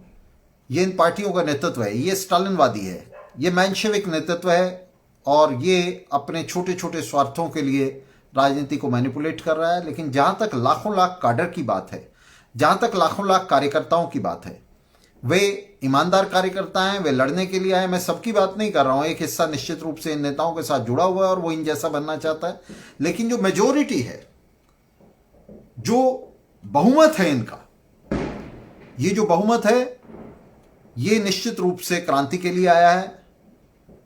ये इन पार्टियों का नेतृत्व है। ये स्टालिनवादी है, ये मैंशेविक नेतृत्व है, और ये अपने छोटे छोटे स्वार्थों के लिए राजनीति को मैनिपुलेट कर रहा है। लेकिन जहां तक लाखों लाख काडर की बात है, जहां तक लाखों लाख कार्यकर्ताओं की बात है, वे ईमानदार कार्यकर्ता हैं, वे लड़ने के लिए आए। मैं सबकी बात नहीं कर रहा हूं, एक हिस्सा निश्चित रूप से इन नेताओं के साथ जुड़ा हुआ है और वो इन जैसा बनना चाहता है। लेकिन जो मेजोरिटी है, जो बहुमत है इनका, ये जो बहुमत है ये निश्चित रूप से क्रांति के लिए आया है।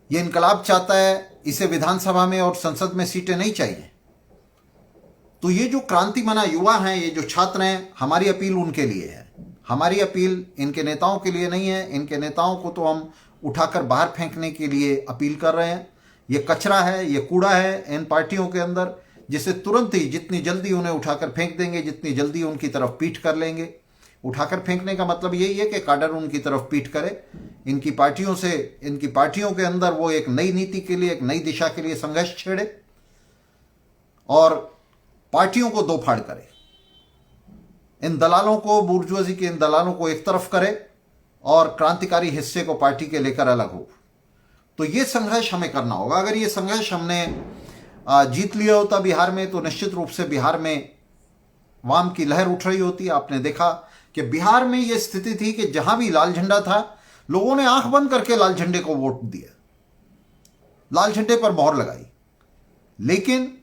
ये इनकलाब चाहता है, इसे विधानसभा में और संसद में सीटें नहीं चाहिए। तो ये जो क्रांति मना युवा हैं, ये जो छात्र हैं, हमारी अपील उनके लिए है। हमारी अपील इनके नेताओं के लिए नहीं है। इनके नेताओं को तो हम उठाकर बाहर फेंकने के लिए अपील कर रहे हैं। ये कचरा है, ये कूड़ा है इन पार्टियों के अंदर, जिसे तुरंत ही, जितनी जल्दी उन्हें उठाकर फेंक देंगे, जितनी जल्दी उनकी तरफ पीठ कर लेंगे। उठाकर फेंकने का मतलब यही है कि काडर उनकी तरफ पीठ करे, इनकी पार्टियों से, इनकी पार्टियों के अंदर वो एक नई नीति के लिए, एक नई दिशा के लिए संघर्ष छेड़े और पार्टियों को दो फाड़ करे। इन दलालों को, बुर्जुआजी के इन दलालों को एक तरफ करे और क्रांतिकारी हिस्से को पार्टी के लेकर अलग हो। तो ये संघर्ष हमें करना होगा। अगर ये संघर्ष हमने जीत लिया होता बिहार में, तो निश्चित रूप से बिहार में वाम की लहर उठ रही होती। आपने देखा कि बिहार में यह स्थिति थी कि जहां भी लाल झंडा था, लोगों ने आंख बंद करके लाल झंडे को वोट दिया, लाल झंडे पर मोहर लगाई। लेकिन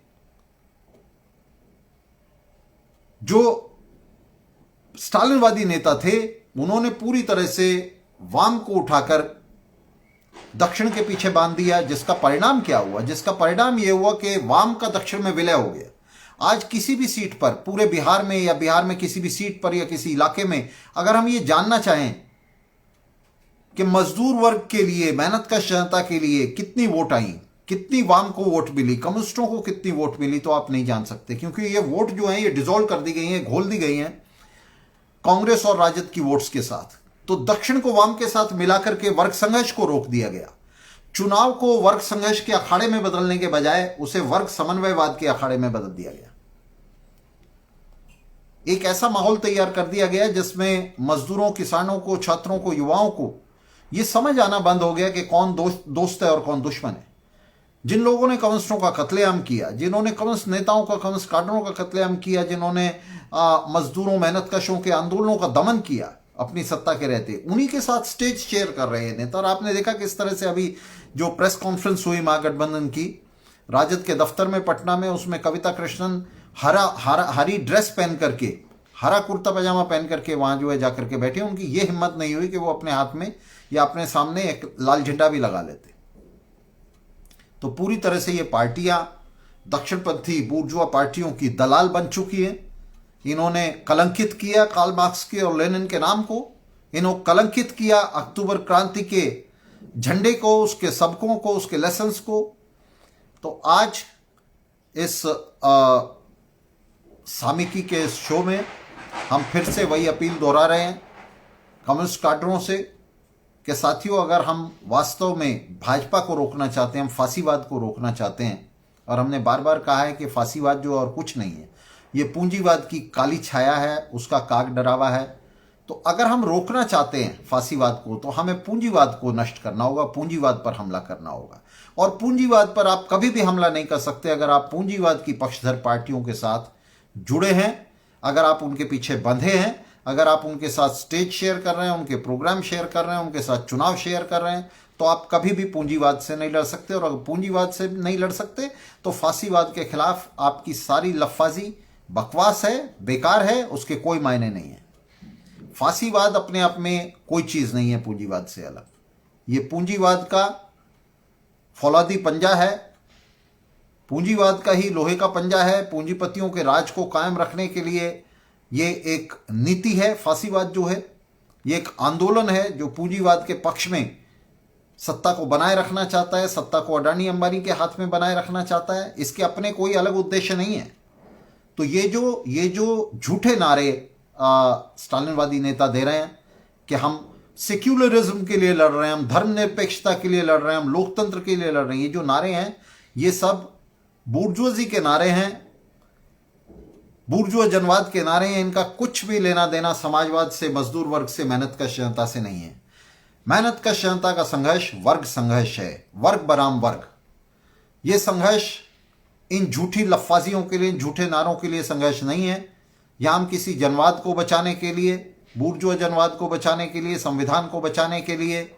जो स्टालिनवादी नेता थे, उन्होंने पूरी तरह से वाम को उठाकर दक्षिण के पीछे बांध दिया। जिसका परिणाम क्या हुआ? जिसका परिणाम यह हुआ कि वाम का दक्षिण में विलय हो गया। आज किसी भी सीट पर, पूरे बिहार में या बिहार में किसी भी सीट पर या किसी इलाके में, अगर हम ये जानना चाहें कि मजदूर वर्ग के लिए, मेहनतकश जनता के लिए कितनी वोट आई, कितनी वाम को वोट मिली, कम्युनिस्टों को कितनी वोट मिली, तो आप नहीं जान सकते। क्योंकि ये वोट जो है ये डिसॉल्व कर दी गई हैं, घोल दी गई हैं कांग्रेस और राजद की वोट्स के साथ। तो दक्षिण को वाम के साथ मिलाकर के वर्ग संघर्ष को रोक दिया गया। चुनाव को वर्ग संघर्ष के अखाड़े में बदलने के बजाय उसे वर्ग समन्वयवाद के अखाड़े में बदल दिया गया। एक ऐसा माहौल तैयार कर दिया गया जिसमें मजदूरों, किसानों को, छात्रों को, युवाओं को यह समझ आना बंद हो गया कि कौन दोस्त है और कौन दुश्मन है। जिन लोगों ने कम्युनिस्टों का कत्लेआम किया, जिन्होंने कम्युनिस्ट नेताओं का, कम्युनिस्ट काडरों का कत्लेआम किया, जिन्होंने मजदूरों, मेहनतकशों के आंदोलनों का दमन किया अपनी सत्ता के रहते, उन्हीं के साथ स्टेज शेयर कर रहे हैं नेता। और आपने देखा किस तरह से अभी जो प्रेस कॉन्फ्रेंस हुई महागठबंधन की राजद के दफ्तर में पटना में, उसमें कविता कृष्णन हरी ड्रेस पहन करके, हरा कुर्ता पजामा पहन करके वहां जो है जाकर के बैठे। उनकी ये हिम्मत नहीं हुई कि वो अपने हाथ में या अपने सामने एक लाल झंडा भी लगा लेते। तो पूरी तरह से ये पार्टियां दक्षिणपंथी बुर्जुआ पार्टियों की दलाल बन चुकी हैं। इन्होंने कलंकित किया कार्ल मार्क्स के और लेनिन के नाम को, इन्होंने कलंकित किया अक्टूबर क्रांति के झंडे को, उसके सबकों को, उसके लेसन्स को। तो आज इस सामिकी के इस शो में हम फिर से वही अपील दोहरा रहे हैं कम्युनिस्ट काडरों से कि साथियों, अगर हम वास्तव में भाजपा को रोकना चाहते हैं, हम फांसीवाद को रोकना चाहते हैं, और हमने बार बार कहा है कि फांसीवाद जो और कुछ नहीं है, ये पूंजीवाद की काली छाया है, उसका काग डरावा है। तो अगर हम रोकना चाहते हैं फांसीवाद को तो हमें पूंजीवाद को नष्ट करना होगा, पूंजीवाद पर हमला करना होगा। और पूंजीवाद पर आप कभी भी हमला नहीं कर सकते अगर आप पूंजीवाद की पक्षधर पार्टियों के साथ जुड़े हैं, अगर आप उनके पीछे बंधे हैं, अगर आप उनके साथ स्टेज शेयर कर रहे हैं, उनके प्रोग्राम शेयर कर रहे हैं, उनके साथ चुनाव शेयर कर रहे हैं, तो आप कभी भी पूंजीवाद से नहीं लड़ सकते। और अगर पूंजीवाद से नहीं लड़ सकते तो फांसीवाद के खिलाफ आपकी सारी लफाजी बकवास है, बेकार है, उसके कोई मायने नहीं है। फांसीवाद अपने आप में कोई चीज नहीं है पूंजीवाद से अलग। ये पूंजीवाद का फौलादी पंजा है, पूंजीवाद का ही लोहे का पंजा है। पूंजीपतियों के राज को कायम रखने के लिए ये एक नीति है। फांसीवाद जो है ये एक आंदोलन है जो पूंजीवाद के पक्ष में सत्ता को बनाए रखना चाहता है, सत्ता को अडानी अंबानी के हाथ में बनाए रखना चाहता है। इसके अपने कोई अलग उद्देश्य नहीं है। तो ये जो झूठे नारे स्टालिनवादी नेता दे रहे हैं कि हम सेक्युलरिज्म के लिए लड़ रहे हैं, हम धर्मनिरपेक्षता के लिए लड़ रहे हैं, हम लोकतंत्र के लिए लड़ रहे हैं, ये जो नारे हैं ये सब बुर्जुआजी के नारे हैं, बुर्जुआ जनवाद के नारे हैं। इनका कुछ भी लेना देना समाजवाद से, मजदूर वर्ग से, मेहनतकश जनता से नहीं है। मेहनतकश जनता का संघर्ष वर्ग संघर्ष है, वर्ग बनाम वर्ग। ये संघर्ष इन झूठी लफ्फाजियों के लिए, इन झूठे नारों के लिए संघर्ष नहीं है। यहां हम किसी जनवाद को बचाने के लिए, बुर्जुआ जनवाद को बचाने के लिए, संविधान को बचाने के लिए,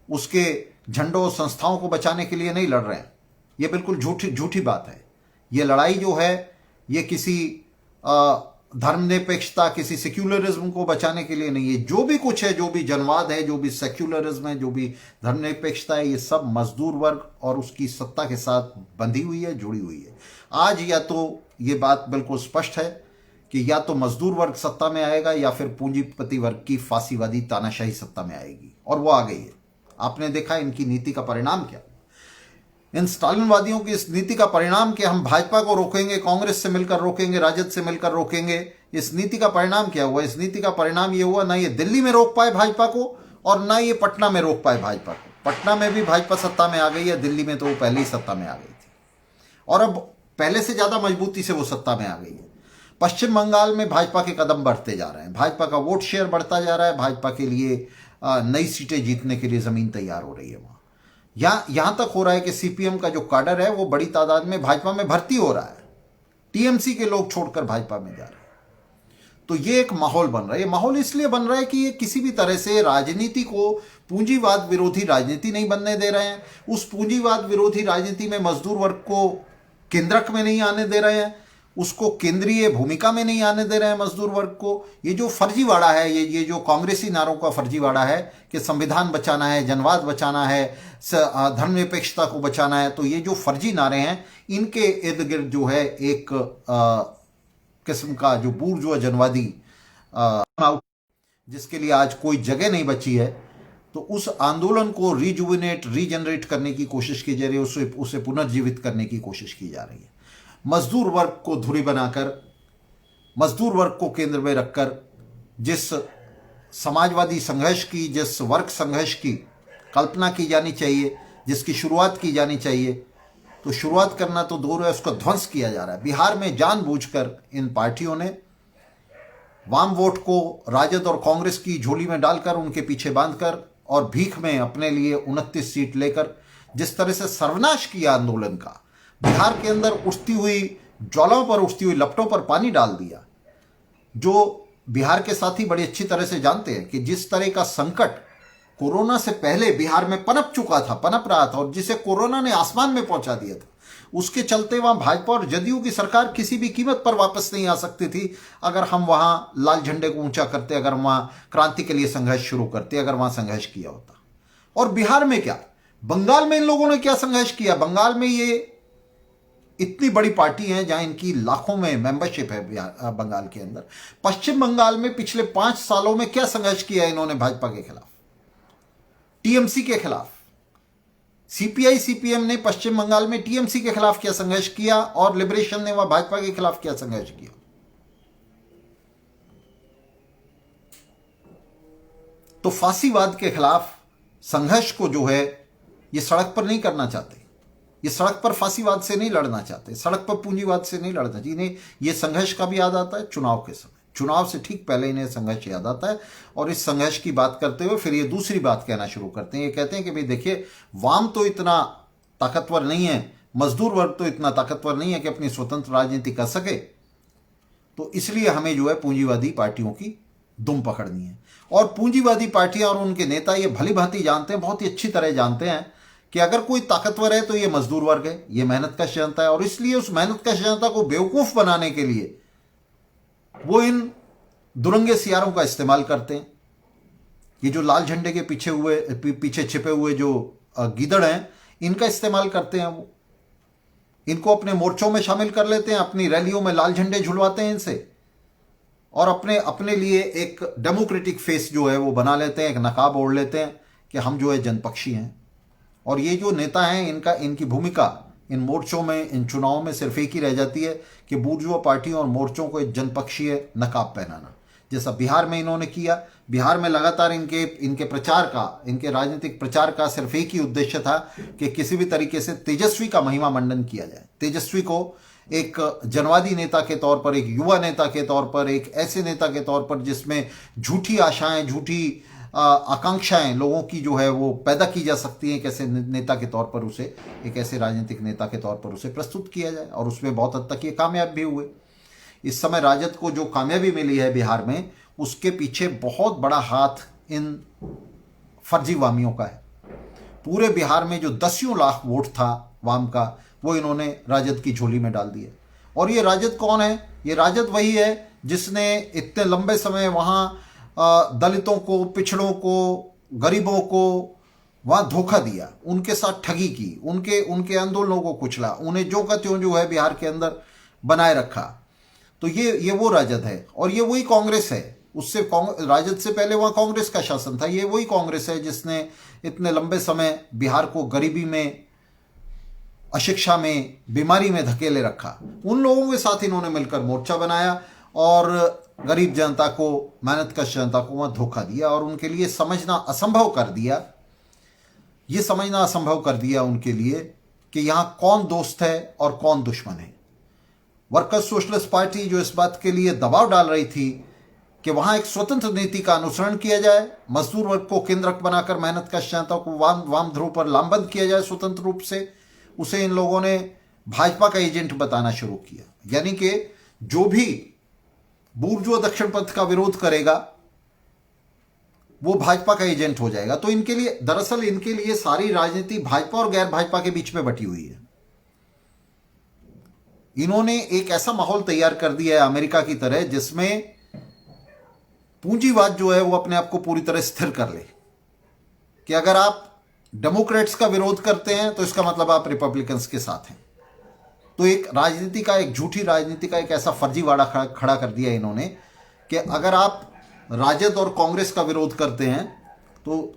उसके झंडों और संस्थाओं को बचाने के लिए नहीं लड़ रहे हैं। ये बिल्कुल झूठी बात है। ये लड़ाई जो है ये किसी धर्मनिरपेक्षता, किसी सेक्युलरिज्म को बचाने के लिए नहीं है। जो भी कुछ है, जो भी जनवाद है, जो भी सेक्युलरिज्म है, जो भी धर्मनिरपेक्षता है, ये सब मजदूर वर्ग और उसकी सत्ता के साथ बंधी हुई है, जुड़ी हुई है। आज या तो ये बात बिल्कुल स्पष्ट है कि या तो मजदूर वर्ग सत्ता में आएगा या फिर पूंजीपति वर्ग की फांसीवादी तानाशाही सत्ता में आएगी, और वो आ गई है। आपने देखा इनकी नीति का परिणाम क्या। इन स्टालिनवादियों की इस नीति का परिणाम कि हम भाजपा को रोकेंगे, कांग्रेस से मिलकर रोकेंगे, राजद से मिलकर रोकेंगे, इस नीति का परिणाम क्या हुआ। इस नीति का परिणाम ये हुआ ना ये दिल्ली में रोक पाए भाजपा को और ना ये पटना में रोक पाए भाजपा को। पटना में भी भाजपा सत्ता में आ गई है, दिल्ली में तो वो पहले ही सत्ता में आ गई थी और अब पहले से ज्यादा मजबूती से वो सत्ता में आ गई है। पश्चिम बंगाल में भाजपा के कदम बढ़ते जा रहे हैं, भाजपा का वोट शेयर बढ़ता जा रहा है, भाजपा के लिए नई सीटें जीतने के लिए जमीन तैयार हो रही है। वहां यहां तक हो रहा है कि सीपीएम का जो काडर है वो बड़ी तादाद में भाजपा में भर्ती हो रहा है। टीएमसी के लोग छोड़कर भाजपा में जा रहे हैं। तो ये एक माहौल बन रहा है। ये माहौल इसलिए बन रहा है कि ये किसी भी तरह से राजनीति को पूंजीवाद विरोधी राजनीति नहीं बनने दे रहे हैं। उस पूंजीवाद विरोधी राजनीति में मजदूर वर्ग को केंद्रक में नहीं आने दे रहे हैं, उसको केंद्रीय भूमिका में नहीं आने दे रहे हैं मजदूर वर्ग को। ये जो फर्जीवाड़ा है, ये जो कांग्रेसी नारों का फर्जीवाड़ा है कि संविधान बचाना है, जनवाद बचाना है, धर्मनिरपेक्षता को बचाना है, तो ये जो फर्जी नारे हैं इनके इर्द गिर्द जो है एक किस्म का जो बुर्जुआ जनवादी जिसके लिए आज कोई जगह नहीं बची है, तो उस आंदोलन को रीजनरेट करने की कोशिश की जा रही है, उसे पुनर्जीवित करने की कोशिश की जा रही है। मजदूर वर्ग को धुरी बनाकर, मजदूर वर्ग को केंद्र में रखकर जिस समाजवादी संघर्ष की, जिस वर्ग संघर्ष की कल्पना की जानी चाहिए, जिसकी शुरुआत की जानी चाहिए, तो शुरुआत करना तो दूर है, उसका ध्वंस किया जा रहा है। बिहार में जानबूझकर इन पार्टियों ने वाम वोट को राजद और कांग्रेस की झोली में डालकर, उनके पीछे बांधकर और भीख में अपने लिए 29 सीट लेकर जिस तरह से सर्वनाश किया आंदोलन का, बिहार के अंदर उठती हुई ज्वालाओं पर, उठती हुई लपटों पर पानी डाल दिया। जो बिहार के साथी बड़ी अच्छी तरह से जानते हैं कि जिस तरह का संकट कोरोना से पहले बिहार में पनप रहा था और जिसे कोरोना ने आसमान में पहुंचा दिया था, उसके चलते वहां भाजपा और जदयू की सरकार किसी भी कीमत पर वापस नहीं आ सकती थी अगर हम वहां लाल झंडे को ऊंचा करते, अगर वहां क्रांति के लिए संघर्ष शुरू करते, अगर वहां संघर्ष किया होता। और बिहार में क्या, बंगाल में इन लोगों ने क्या संघर्ष किया। बंगाल में ये इतनी बड़ी पार्टी है जहां इनकी लाखों में मेंबरशिप है बंगाल के अंदर। पश्चिम बंगाल में पिछले 5 सालों में क्या संघर्ष किया इन्होंने भाजपा के खिलाफ, टीएमसी के खिलाफ। सीपीआई सीपीएम ने पश्चिम बंगाल में टीएमसी के खिलाफ क्या संघर्ष किया और लिबरेशन ने वह भाजपा के खिलाफ क्या संघर्ष किया। तो फांसीवाद के खिलाफ संघर्ष को जो है ये सड़क पर नहीं करना चाहते, ये सड़क पर फांसीवाद से नहीं लड़ना चाहते, सड़क पर पूंजीवाद से नहीं लड़ना। जिन्हें ये संघर्ष का भी याद आता है चुनाव के समय। चुनाव से ठीक पहले इन्हें संघर्ष याद आता है और इस संघर्ष की बात करते हुए फिर ये दूसरी बात कहना शुरू करते हैं। ये कहते हैं कि भाई देखिए, वाम तो इतना ताकतवर नहीं है, मजदूर वर्ग तो इतना ताकतवर नहीं है कि अपनी स्वतंत्र राजनीति कर सके, तो इसलिए हमें जो है पूंजीवादी पार्टियों की दुम पकड़नी है। और पूंजीवादी पार्टियां और उनके नेता ये भली भांति जानते हैं, बहुत ही अच्छी तरह जानते हैं कि अगर कोई ताकतवर है तो ये मजदूर वर्ग है, ये मेहनतकश जनता है, और इसलिए उस मेहनतकश जनता को बेवकूफ बनाने के लिए वो इन दुरंगे सियारों का इस्तेमाल करते हैं। ये जो लाल झंडे के पीछे छिपे हुए जो गीदड़ हैं, इनका इस्तेमाल करते हैं। वो इनको अपने मोर्चों में शामिल कर लेते हैं, अपनी रैलियों में लाल झंडे झुलवाते हैं इनसे, और अपने लिए एक डेमोक्रेटिक फेस जो है वो बना लेते हैं, एक नकाब ओढ़ लेते हैं कि हम जो है जनपक्षी हैं। और ये जो नेता हैं, इनकी भूमिका इन मोर्चों में, इन चुनावों में सिर्फ एक ही रह जाती है कि बुर्जुआ पार्टियों और मोर्चों को एक जनपक्षीय नकाब पहनाना, जैसा बिहार में इन्होंने किया। बिहार में लगातार इनके राजनीतिक प्रचार का सिर्फ एक ही उद्देश्य था कि किसी भी तरीके से तेजस्वी का महिमा मंडन किया जाए, तेजस्वी को एक जनवादी नेता के तौर पर, एक युवा नेता के तौर पर, एक ऐसे नेता के तौर पर जिसमें झूठी आशाएं, झूठी आकांक्षाएं लोगों की जो है वो पैदा की जा सकती हैं, एक ऐसे नेता के तौर पर उसे, एक ऐसे राजनीतिक नेता के तौर पर उसे प्रस्तुत किया जाए, और उसमें बहुत हद तक ये कामयाब भी हुए। इस समय राजद को जो कामयाबी मिली है बिहार में, उसके पीछे बहुत बड़ा हाथ इन फर्जी वामियों का है। पूरे बिहार में जो 10 लाख वोट था वाम का, वो इन्होंने राजद की झोली में डाल दिया। और ये राजद कौन है? ये राजद वही है जिसने इतने लंबे समय वहाँ दलितों को, पिछड़ों को, गरीबों को वहाँ धोखा दिया, उनके साथ ठगी की, उनके आंदोलनों को कुचला, उन्हें जो का त्यों जो है बिहार के अंदर बनाए रखा। तो ये वो राजद है, और ये वही कांग्रेस है। उससे राजद से पहले वहाँ कांग्रेस का शासन था। ये वही कांग्रेस है जिसने इतने लंबे समय बिहार को गरीबी में, अशिक्षा में, बीमारी में धकेले रखा। उन लोगों के साथ इन्होंने मिलकर मोर्चा बनाया और गरीब जनता को, मेहनतकश जनता को वहाँ धोखा दिया, और उनके लिए समझना असंभव कर दिया। ये समझना असंभव कर दिया उनके लिए कि यहाँ कौन दोस्त है और कौन दुश्मन है। वर्कर्स सोशलिस्ट पार्टी जो इस बात के लिए दबाव डाल रही थी कि वहाँ एक स्वतंत्र नीति का अनुसरण किया जाए, मजदूर वर्ग को केंद्रक बनाकर मेहनतकश जनता को वाम ध्रुव पर लामबंद किया जाए स्वतंत्र रूप से, उसे इन लोगों ने भाजपा का एजेंट बताना शुरू किया। यानी कि जो भी बुर्जुआ दक्षिणपंथ का विरोध करेगा वो भाजपा का एजेंट हो जाएगा। तो इनके लिए, दरअसल इनके लिए सारी राजनीति भाजपा और गैर भाजपा के बीच में बटी हुई है। इन्होंने एक ऐसा माहौल तैयार कर दिया है अमेरिका की तरह, जिसमें पूंजीवाद जो है वो अपने आप को पूरी तरह स्थिर कर ले कि अगर आप डेमोक्रेट्स का विरोध करते हैं तो इसका मतलब आप रिपब्लिकन्स के साथ हैं। तो एक राजनीति का, एक झूठी राजनीति का एक ऐसा फर्जीवाड़ा खड़ा कर दिया इन्होंने कि अगर आप राजद और कांग्रेस का विरोध करते हैं तो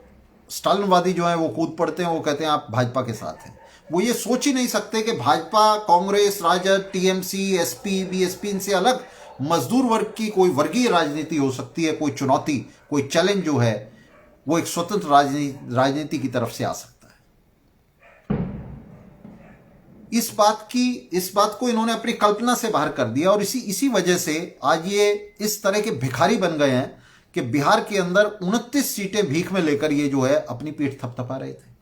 स्टालिनवादी जो है वो कूद पड़ते हैं, वो कहते हैं आप भाजपा के साथ हैं। वो ये सोच ही नहीं सकते कि Bhajpa, Congress, Rajad, TMC, SP, BSP, इनसे अलग मजदूर वर्ग की कोई वर्गीय राजनीति हो सकती है, कोई चुनौती, कोई चैलेंज जो है वो एक स्वतंत्र राजनीति की तरफ से आ सकता है। इस बात को इन्होंने अपनी कल्पना से बाहर कर दिया, और इसी वजह से आज ये इस तरह के भिखारी बन गए हैं कि बिहार के अंदर 29 सीटें भीख में लेकर ये जो है अपनी पीठ थपथपा रहे थे,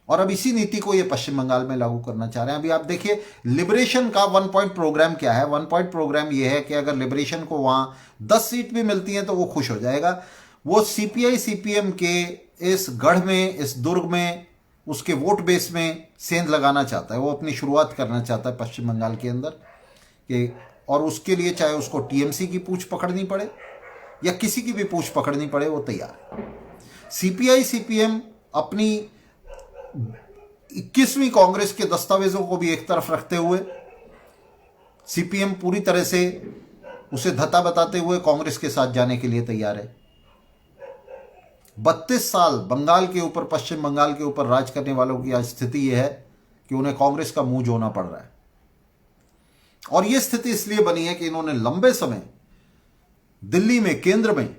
और अब इसी नीति को ये पश्चिम बंगाल में लागू करना चाह रहे हैं। अभी आप देखिए लिबरेशन का 1 पॉइंट प्रोग्राम क्या है। 1 पॉइंट प्रोग्राम ये है कि अगर लिबरेशन को वहां 10 सीट भी मिलती हैं तो वो खुश हो जाएगा। वो सीपीआई सीपीएम के इस गढ़ में, इस दुर्ग में, उसके वोट बेस में सेंध लगाना चाहता है। वो अपनी शुरुआत करना चाहता है पश्चिम बंगाल के अंदर कि, और उसके लिए चाहे उसको टीएमसी की पूछ पकड़नी पड़े या किसी की भी पूछ पकड़नी पड़े, वो तैयार है। सीपीआई सीपीएम अपनी 21वीं कांग्रेस के दस्तावेजों को भी एक तरफ रखते हुए, सीपीएम पूरी तरह से उसे धता बताते हुए कांग्रेस के साथ जाने के लिए तैयार है। 32 साल बंगाल के ऊपर, पश्चिम बंगाल के ऊपर राज करने वालों की आज स्थिति यह है कि उन्हें कांग्रेस का मुंह जोना पड़ रहा है। और यह स्थिति इसलिए बनी है कि इन्होंने लंबे समय दिल्ली में, केंद्र में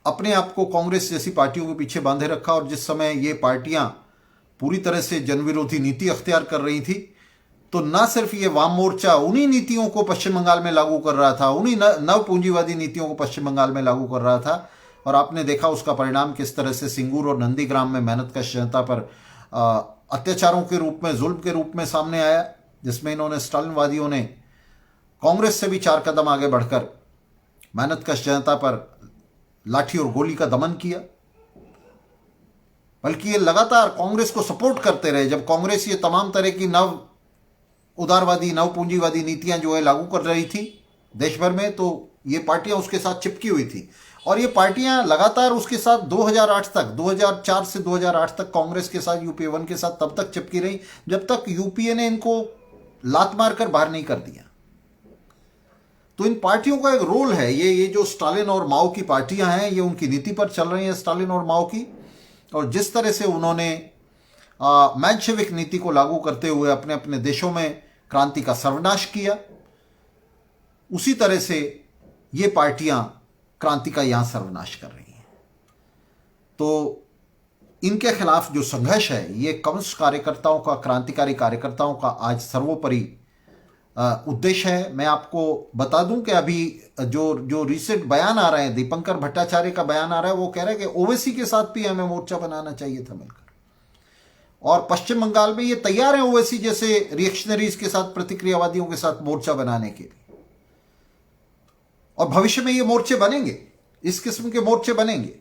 अपने आप को कांग्रेस जैसी पार्टियों के पीछे बांधे रखा, और जिस समय ये पार्टियां पूरी तरह से जनविरोधी नीति अख्तियार कर रही थी तो ना सिर्फ ये वाम मोर्चा उन्हीं नीतियों को पश्चिम बंगाल में लागू कर रहा था, उन्हीं नव पूंजीवादी नीतियों को पश्चिम बंगाल में लागू कर रहा था, और आपने देखा उसका परिणाम किस तरह से सिंगूर और नंदीग्राम में मेहनतकश जनता पर अत्याचारों के रूप में, जुल्म के रूप में सामने आया, जिसमें इन्होंने स्टालिनवादियों ने कांग्रेस से भी 4 कदम आगे बढ़कर मेहनतकश जनता पर लाठी और गोली का दमन किया। बल्कि ये लगातार कांग्रेस को सपोर्ट करते रहे। जब कांग्रेस ये तमाम तरह की नव उदारवादी, नव पूंजीवादी नीतियां जो है लागू कर रही थी देश भर में, तो ये पार्टियां उसके साथ चिपकी हुई थी, और ये पार्टियां लगातार उसके साथ 2008 तक, 2004 से 2008 तक कांग्रेस के साथ, यूपीए 1 के साथ तब तक चिपकी रही जब तक यूपीए ने इनको लात मारकर बाहर नहीं कर दिया। तो इन पार्टियों का एक रोल है, ये जो स्टालिन और माओ की पार्टियां हैं, ये उनकी नीति पर चल रही हैं, स्टालिन और माओ की। और जिस तरह से उन्होंने मेंशेविक नीति को लागू करते हुए अपने अपने देशों में क्रांति का सर्वनाश किया, उसी तरह से ये पार्टियां क्रांति का यहां सर्वनाश कर रही हैं। तो इनके खिलाफ जो संघर्ष है, ये कम्युनिस्ट कार्यकर्ताओं का, क्रांतिकारी कार्यकर्ताओं का आज सर्वोपरि उद्देश्य है। मैं आपको बता दूं कि अभी जो रिसेंट बयान आ रहे हैं, दीपंकर भट्टाचार्य का बयान आ रहा है, वो कह रहे हैं कि ओवैसी के साथ भी हमें मोर्चा बनाना चाहिए था मिलकर, और पश्चिम बंगाल में ये तैयार है ओवैसी जैसे रिएक्शनरीज के साथ, प्रतिक्रियावादियों के साथ मोर्चा बनाने के लिए। और भविष्य में ये मोर्चे बनेंगे, इस किस्म के मोर्चे बनेंगे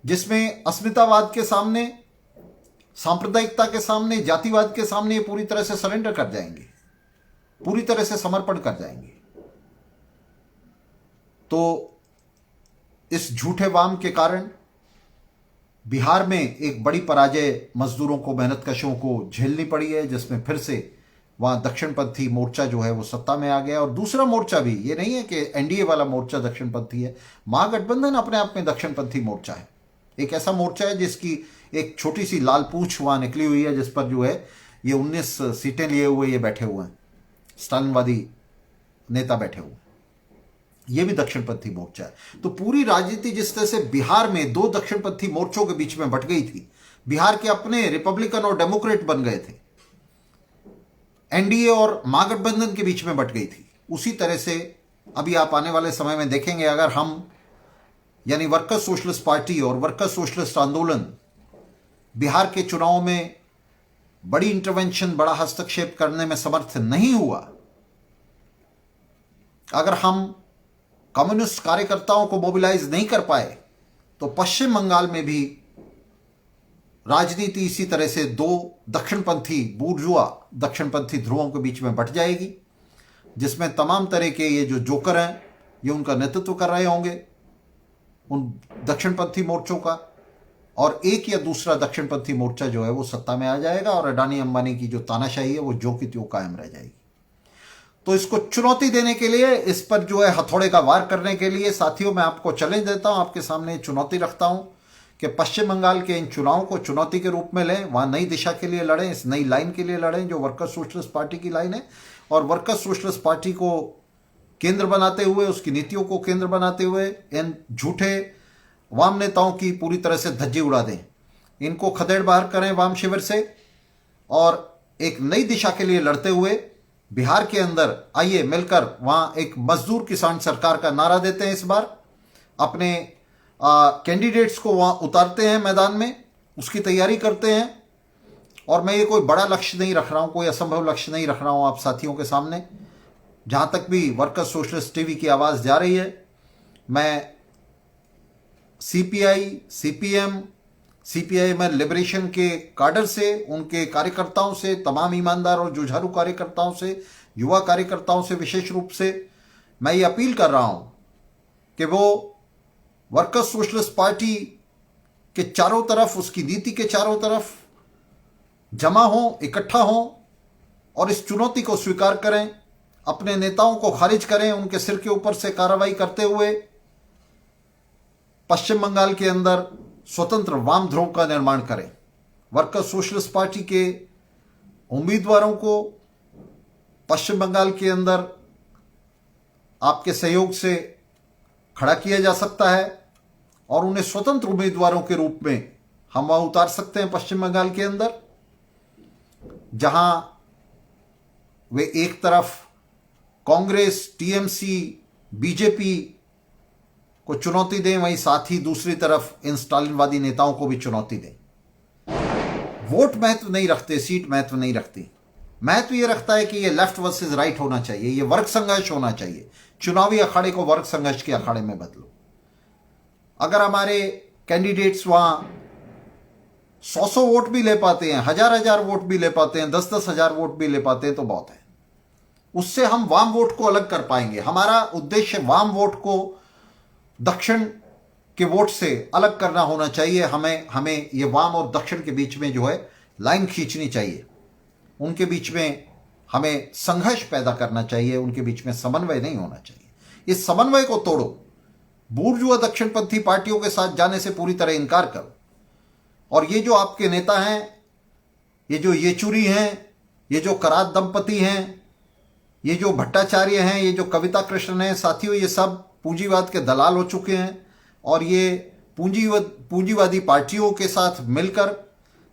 जिसमें अस्मितावाद के सामने, सांप्रदायिकता के सामने, जातिवाद के सामने ये पूरी तरह से सरेंडर कर जाएंगे, पूरी तरह से समर्पण कर जाएंगे। तो इस झूठे वाम के कारण बिहार में एक बड़ी पराजय मजदूरों को, मेहनतकशों को झेलनी पड़ी है, जिसमें फिर से वहां दक्षिणपंथी मोर्चा जो है वो सत्ता में आ गया। और दूसरा मोर्चा भी, ये नहीं है कि एनडीए वाला मोर्चा दक्षिणपंथी है, महागठबंधन अपने आप में दक्षिणपंथी मोर्चा है। एक ऐसा मोर्चा है जिसकी एक छोटी सी लाल पूंछ वहां निकली हुई है, जिस पर जो है ये 19 सीटें लिए हुए ये बैठे हुए हैं, स्टालिनवादी नेता बैठे हुए, ये भी दक्षिणपंथी मोर्चा है। तो पूरी राजनीति जिस तरह से बिहार में 2 दक्षिणपंथी मोर्चों के बीच में बट गई थी, बिहार के अपने रिपब्लिकन और डेमोक्रेट बन गए थे, एनडीए और महागठबंधन के बीच में बट गई थी, उसी तरह से अभी आप आने वाले समय में देखेंगे, अगर हम यानी वर्कर्स सोशलिस्ट पार्टी और वर्कर्स सोशलिस्ट आंदोलन बिहार के चुनाव में बड़ी इंटरवेंशन, बड़ा हस्तक्षेप करने में समर्थ नहीं हुआ, अगर हम कम्युनिस्ट कार्यकर्ताओं को मोबिलाइज नहीं कर पाए, तो पश्चिम बंगाल में भी राजनीति इसी तरह से 2 दक्षिणपंथी, बूर्जुआ दक्षिणपंथी ध्रुवों के बीच में बट जाएगी, जिसमें तमाम तरह के ये जो जोकर हैं, ये उनका नेतृत्व कर रहे होंगे उन दक्षिणपंथी मोर्चों का, और एक या दूसरा दक्षिणपंथी मोर्चा जो है वो सत्ता में आ जाएगा, और अडानी अंबानी की जो तानाशाही है वो जो की त्यों कायम रह जाएगी। तो इसको चुनौती देने के लिए, इस पर जो है हथौड़े का वार करने के लिए, साथियों मैं आपको चैलेंज देता हूं, आपके सामने चुनौती रखता हूं कि पश्चिम बंगाल के इन चुनावों को चुनौती के रूप में लें, वहां नई दिशा के लिए लड़ें, इस नई लाइन के लिए लड़ें जो वर्कर्स सोशलिस्ट पार्टी की लाइन है, और वर्कर्स सोशलिस्ट पार्टी को केंद्र बनाते हुए, उसकी नीतियों को केंद्र बनाते हुए इन झूठे वाम नेताओं की पूरी तरह से धज्जी उड़ा दें, इनको खदेड़ बाहर करें वाम शिविर से, और एक नई दिशा के लिए लड़ते हुए बिहार के अंदर आइए मिलकर वहां एक मजदूर किसान सरकार का नारा देते हैं। इस बार अपने कैंडिडेट्स को वहां उतारते हैं मैदान में, उसकी तैयारी करते हैं। और मैं ये कोई बड़ा लक्ष्य नहीं रख रहा हूं, कोई असंभव लक्ष्य नहीं रख रहा हूं आप साथियों के सामने। जहां तक भी वर्कर्स सोशलिस्ट टीवी की आवाज जा रही है, मैं सीपीआई, सीपीएम, सीपीआईएम लिबरेशन के काडर से, उनके कार्यकर्ताओं से, तमाम ईमानदार और जुझारू कार्यकर्ताओं से, युवा कार्यकर्ताओं से विशेष रूप से मैं ये अपील कर रहा हूं कि वो वर्कर्स सोशलिस्ट पार्टी के चारों तरफ, उसकी नीति के चारों तरफ जमा हों, इकट्ठा हों और इस चुनौती को स्वीकार करें, अपने नेताओं को खारिज करें, उनके सिर के ऊपर से कार्रवाई करते हुए पश्चिम बंगाल के अंदर स्वतंत्र वाम ध्रुव का निर्माण करें। वर्कर्स सोशलिस्ट पार्टी के उम्मीदवारों को पश्चिम बंगाल के अंदर आपके सहयोग से खड़ा किया जा सकता है और उन्हें स्वतंत्र उम्मीदवारों के रूप में हम वहां उतार सकते हैं पश्चिम बंगाल के अंदर, जहां वे एक तरफ कांग्रेस, टीएमसी, बीजेपी को चुनौती दें, वहीं साथ ही दूसरी तरफ इन स्टालिनवादी नेताओं को भी चुनौती दें। वोट महत्व नहीं रखते, सीट महत्व नहीं रखती। महत्व यह रखता है कि यह लेफ्ट वर्सेस राइट होना चाहिए, यह वर्ग संघर्ष होना चाहिए। चुनावी अखाड़े को वर्ग संघर्ष के अखाड़े में बदलो। अगर हमारे कैंडिडेट्स वहां 100 वोट भी ले पाते हैं, 1000 वोट भी ले पाते हैं, 10 हजार वोट भी ले पाते हैं तो बहुत है। उससे हम वाम वोट को अलग कर पाएंगे। हमारा उद्देश्य वाम वोट को दक्षिण के वोट से अलग करना होना चाहिए। हमें ये वाम और दक्षिण के बीच में जो है लाइन खींचनी चाहिए। उनके बीच में हमें संघर्ष पैदा करना चाहिए, उनके बीच में समन्वय नहीं होना चाहिए। इस समन्वय को तोड़ो। बूर्जुआ दक्षिणपंथी पार्टियों के साथ जाने से पूरी तरह इनकार करो। और ये जो आपके नेता हैं, ये जो येचुरी हैं, ये जो करात दंपति हैं, ये जो भट्टाचार्य हैं, ये जो कविता कृष्ण हैं, साथियों ये सब पूंजीवाद के दलाल हो चुके हैं। और ये पूंजीवादी पार्टियों के साथ मिलकर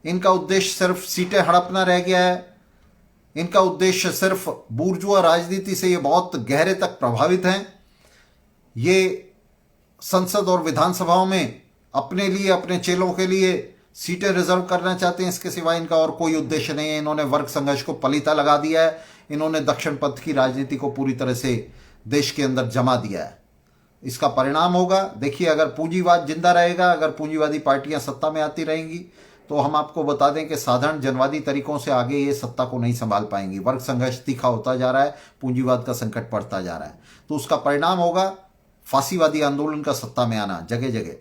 इनका उद्देश्य सिर्फ सीटें हड़पना रह गया है। इनका उद्देश्य सिर्फ बूर्जुआ राजनीति से ये बहुत गहरे तक प्रभावित हैं। ये संसद और विधानसभाओं में अपने लिए, अपने चेलों के लिए सीटें रिजर्व करना चाहते हैं। इसके सिवा इनका और कोई उद्देश्य नहीं है। इन्होंने वर्ग संघर्ष को पलीता लगा दिया है। इन्होंने दक्षिण पथ की राजनीति को पूरी तरह से देश के अंदर जमा दिया है। इसका परिणाम होगा, देखिए, अगर पूंजीवाद जिंदा रहेगा, अगर पूंजीवादी पार्टियां सत्ता में आती रहेंगी तो हम आपको बता दें कि साधारण जनवादी तरीकों से आगे ये सत्ता को नहीं संभाल पाएंगी। वर्ग संघर्ष तीखा होता जा रहा है, पूंजीवाद का संकट बढ़ता जा रहा है। तो उसका परिणाम होगा फांसीवादी आंदोलन का सत्ता में आना जगह जगह।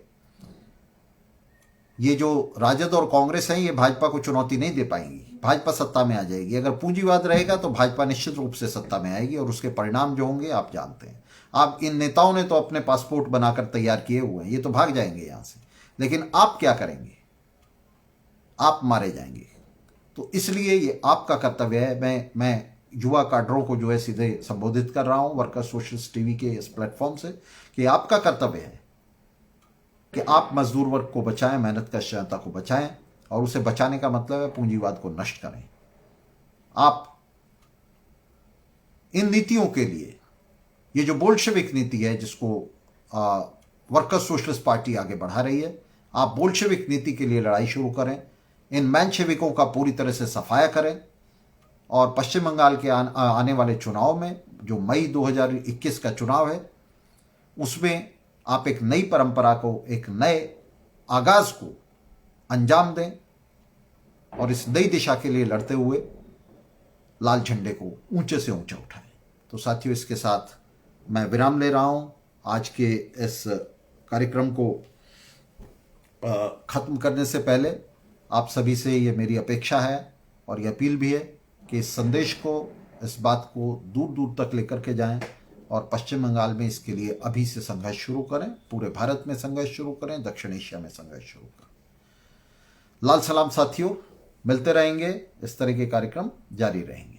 ये जो राजद और कांग्रेस हैं, ये भाजपा को चुनौती नहीं दे पाएंगी। भाजपा सत्ता में आ जाएगी। अगर पूंजीवाद रहेगा तो भाजपा निश्चित रूप से सत्ता में आएगी और उसके परिणाम जो होंगे आप जानते हैं। आप इन नेताओं ने तो अपने पासपोर्ट बनाकर तैयार किए हुए हैं, ये तो भाग जाएंगे यहां से। लेकिन आप क्या करेंगे? आप मारे जाएंगे। तो इसलिए ये आपका कर्तव्य है। मैं युवा काडरों को जो है सीधे संबोधित कर रहा हूं वर्कर्स सोशलिस्ट टीवी के इस प्लेटफॉर्म से कि आपका कर्तव्य है कि आप मजदूर वर्ग को बचाएं, मेहनत कश जनता को बचाएं। और उसे बचाने का मतलब है पूंजीवाद को नष्ट करें। आप इन नीतियों के लिए, ये जो बोल्शेविक नीति है जिसको वर्कर्स सोशलिस्ट पार्टी आगे बढ़ा रही है, आप बोल्शेविक नीति के लिए लड़ाई शुरू करें। इन मैनशेविकों का पूरी तरह से सफाया करें। और पश्चिम बंगाल के आने वाले चुनाव में, जो मई 2021 का चुनाव है, उसमें आप एक नई परंपरा को, एक नए आगाज को अंजाम दें और इस नई दिशा के लिए लड़ते हुए लाल झंडे को ऊंचे से ऊंचा उठाएं। तो साथियों, इसके साथ मैं विराम ले रहा हूं। आज के इस कार्यक्रम को खत्म करने से पहले आप सभी से ये मेरी अपेक्षा है और ये अपील भी है कि इस संदेश को, इस बात को दूर दूर तक लेकर के जाएं और पश्चिम बंगाल में इसके लिए अभी से संघर्ष शुरू करें। पूरे भारत में संघर्ष शुरू करें, दक्षिण एशिया में संघर्ष शुरू करें। लाल सलाम साथियों, मिलते रहेंगे। इस तरह के कार्यक्रम जारी रहेंगे।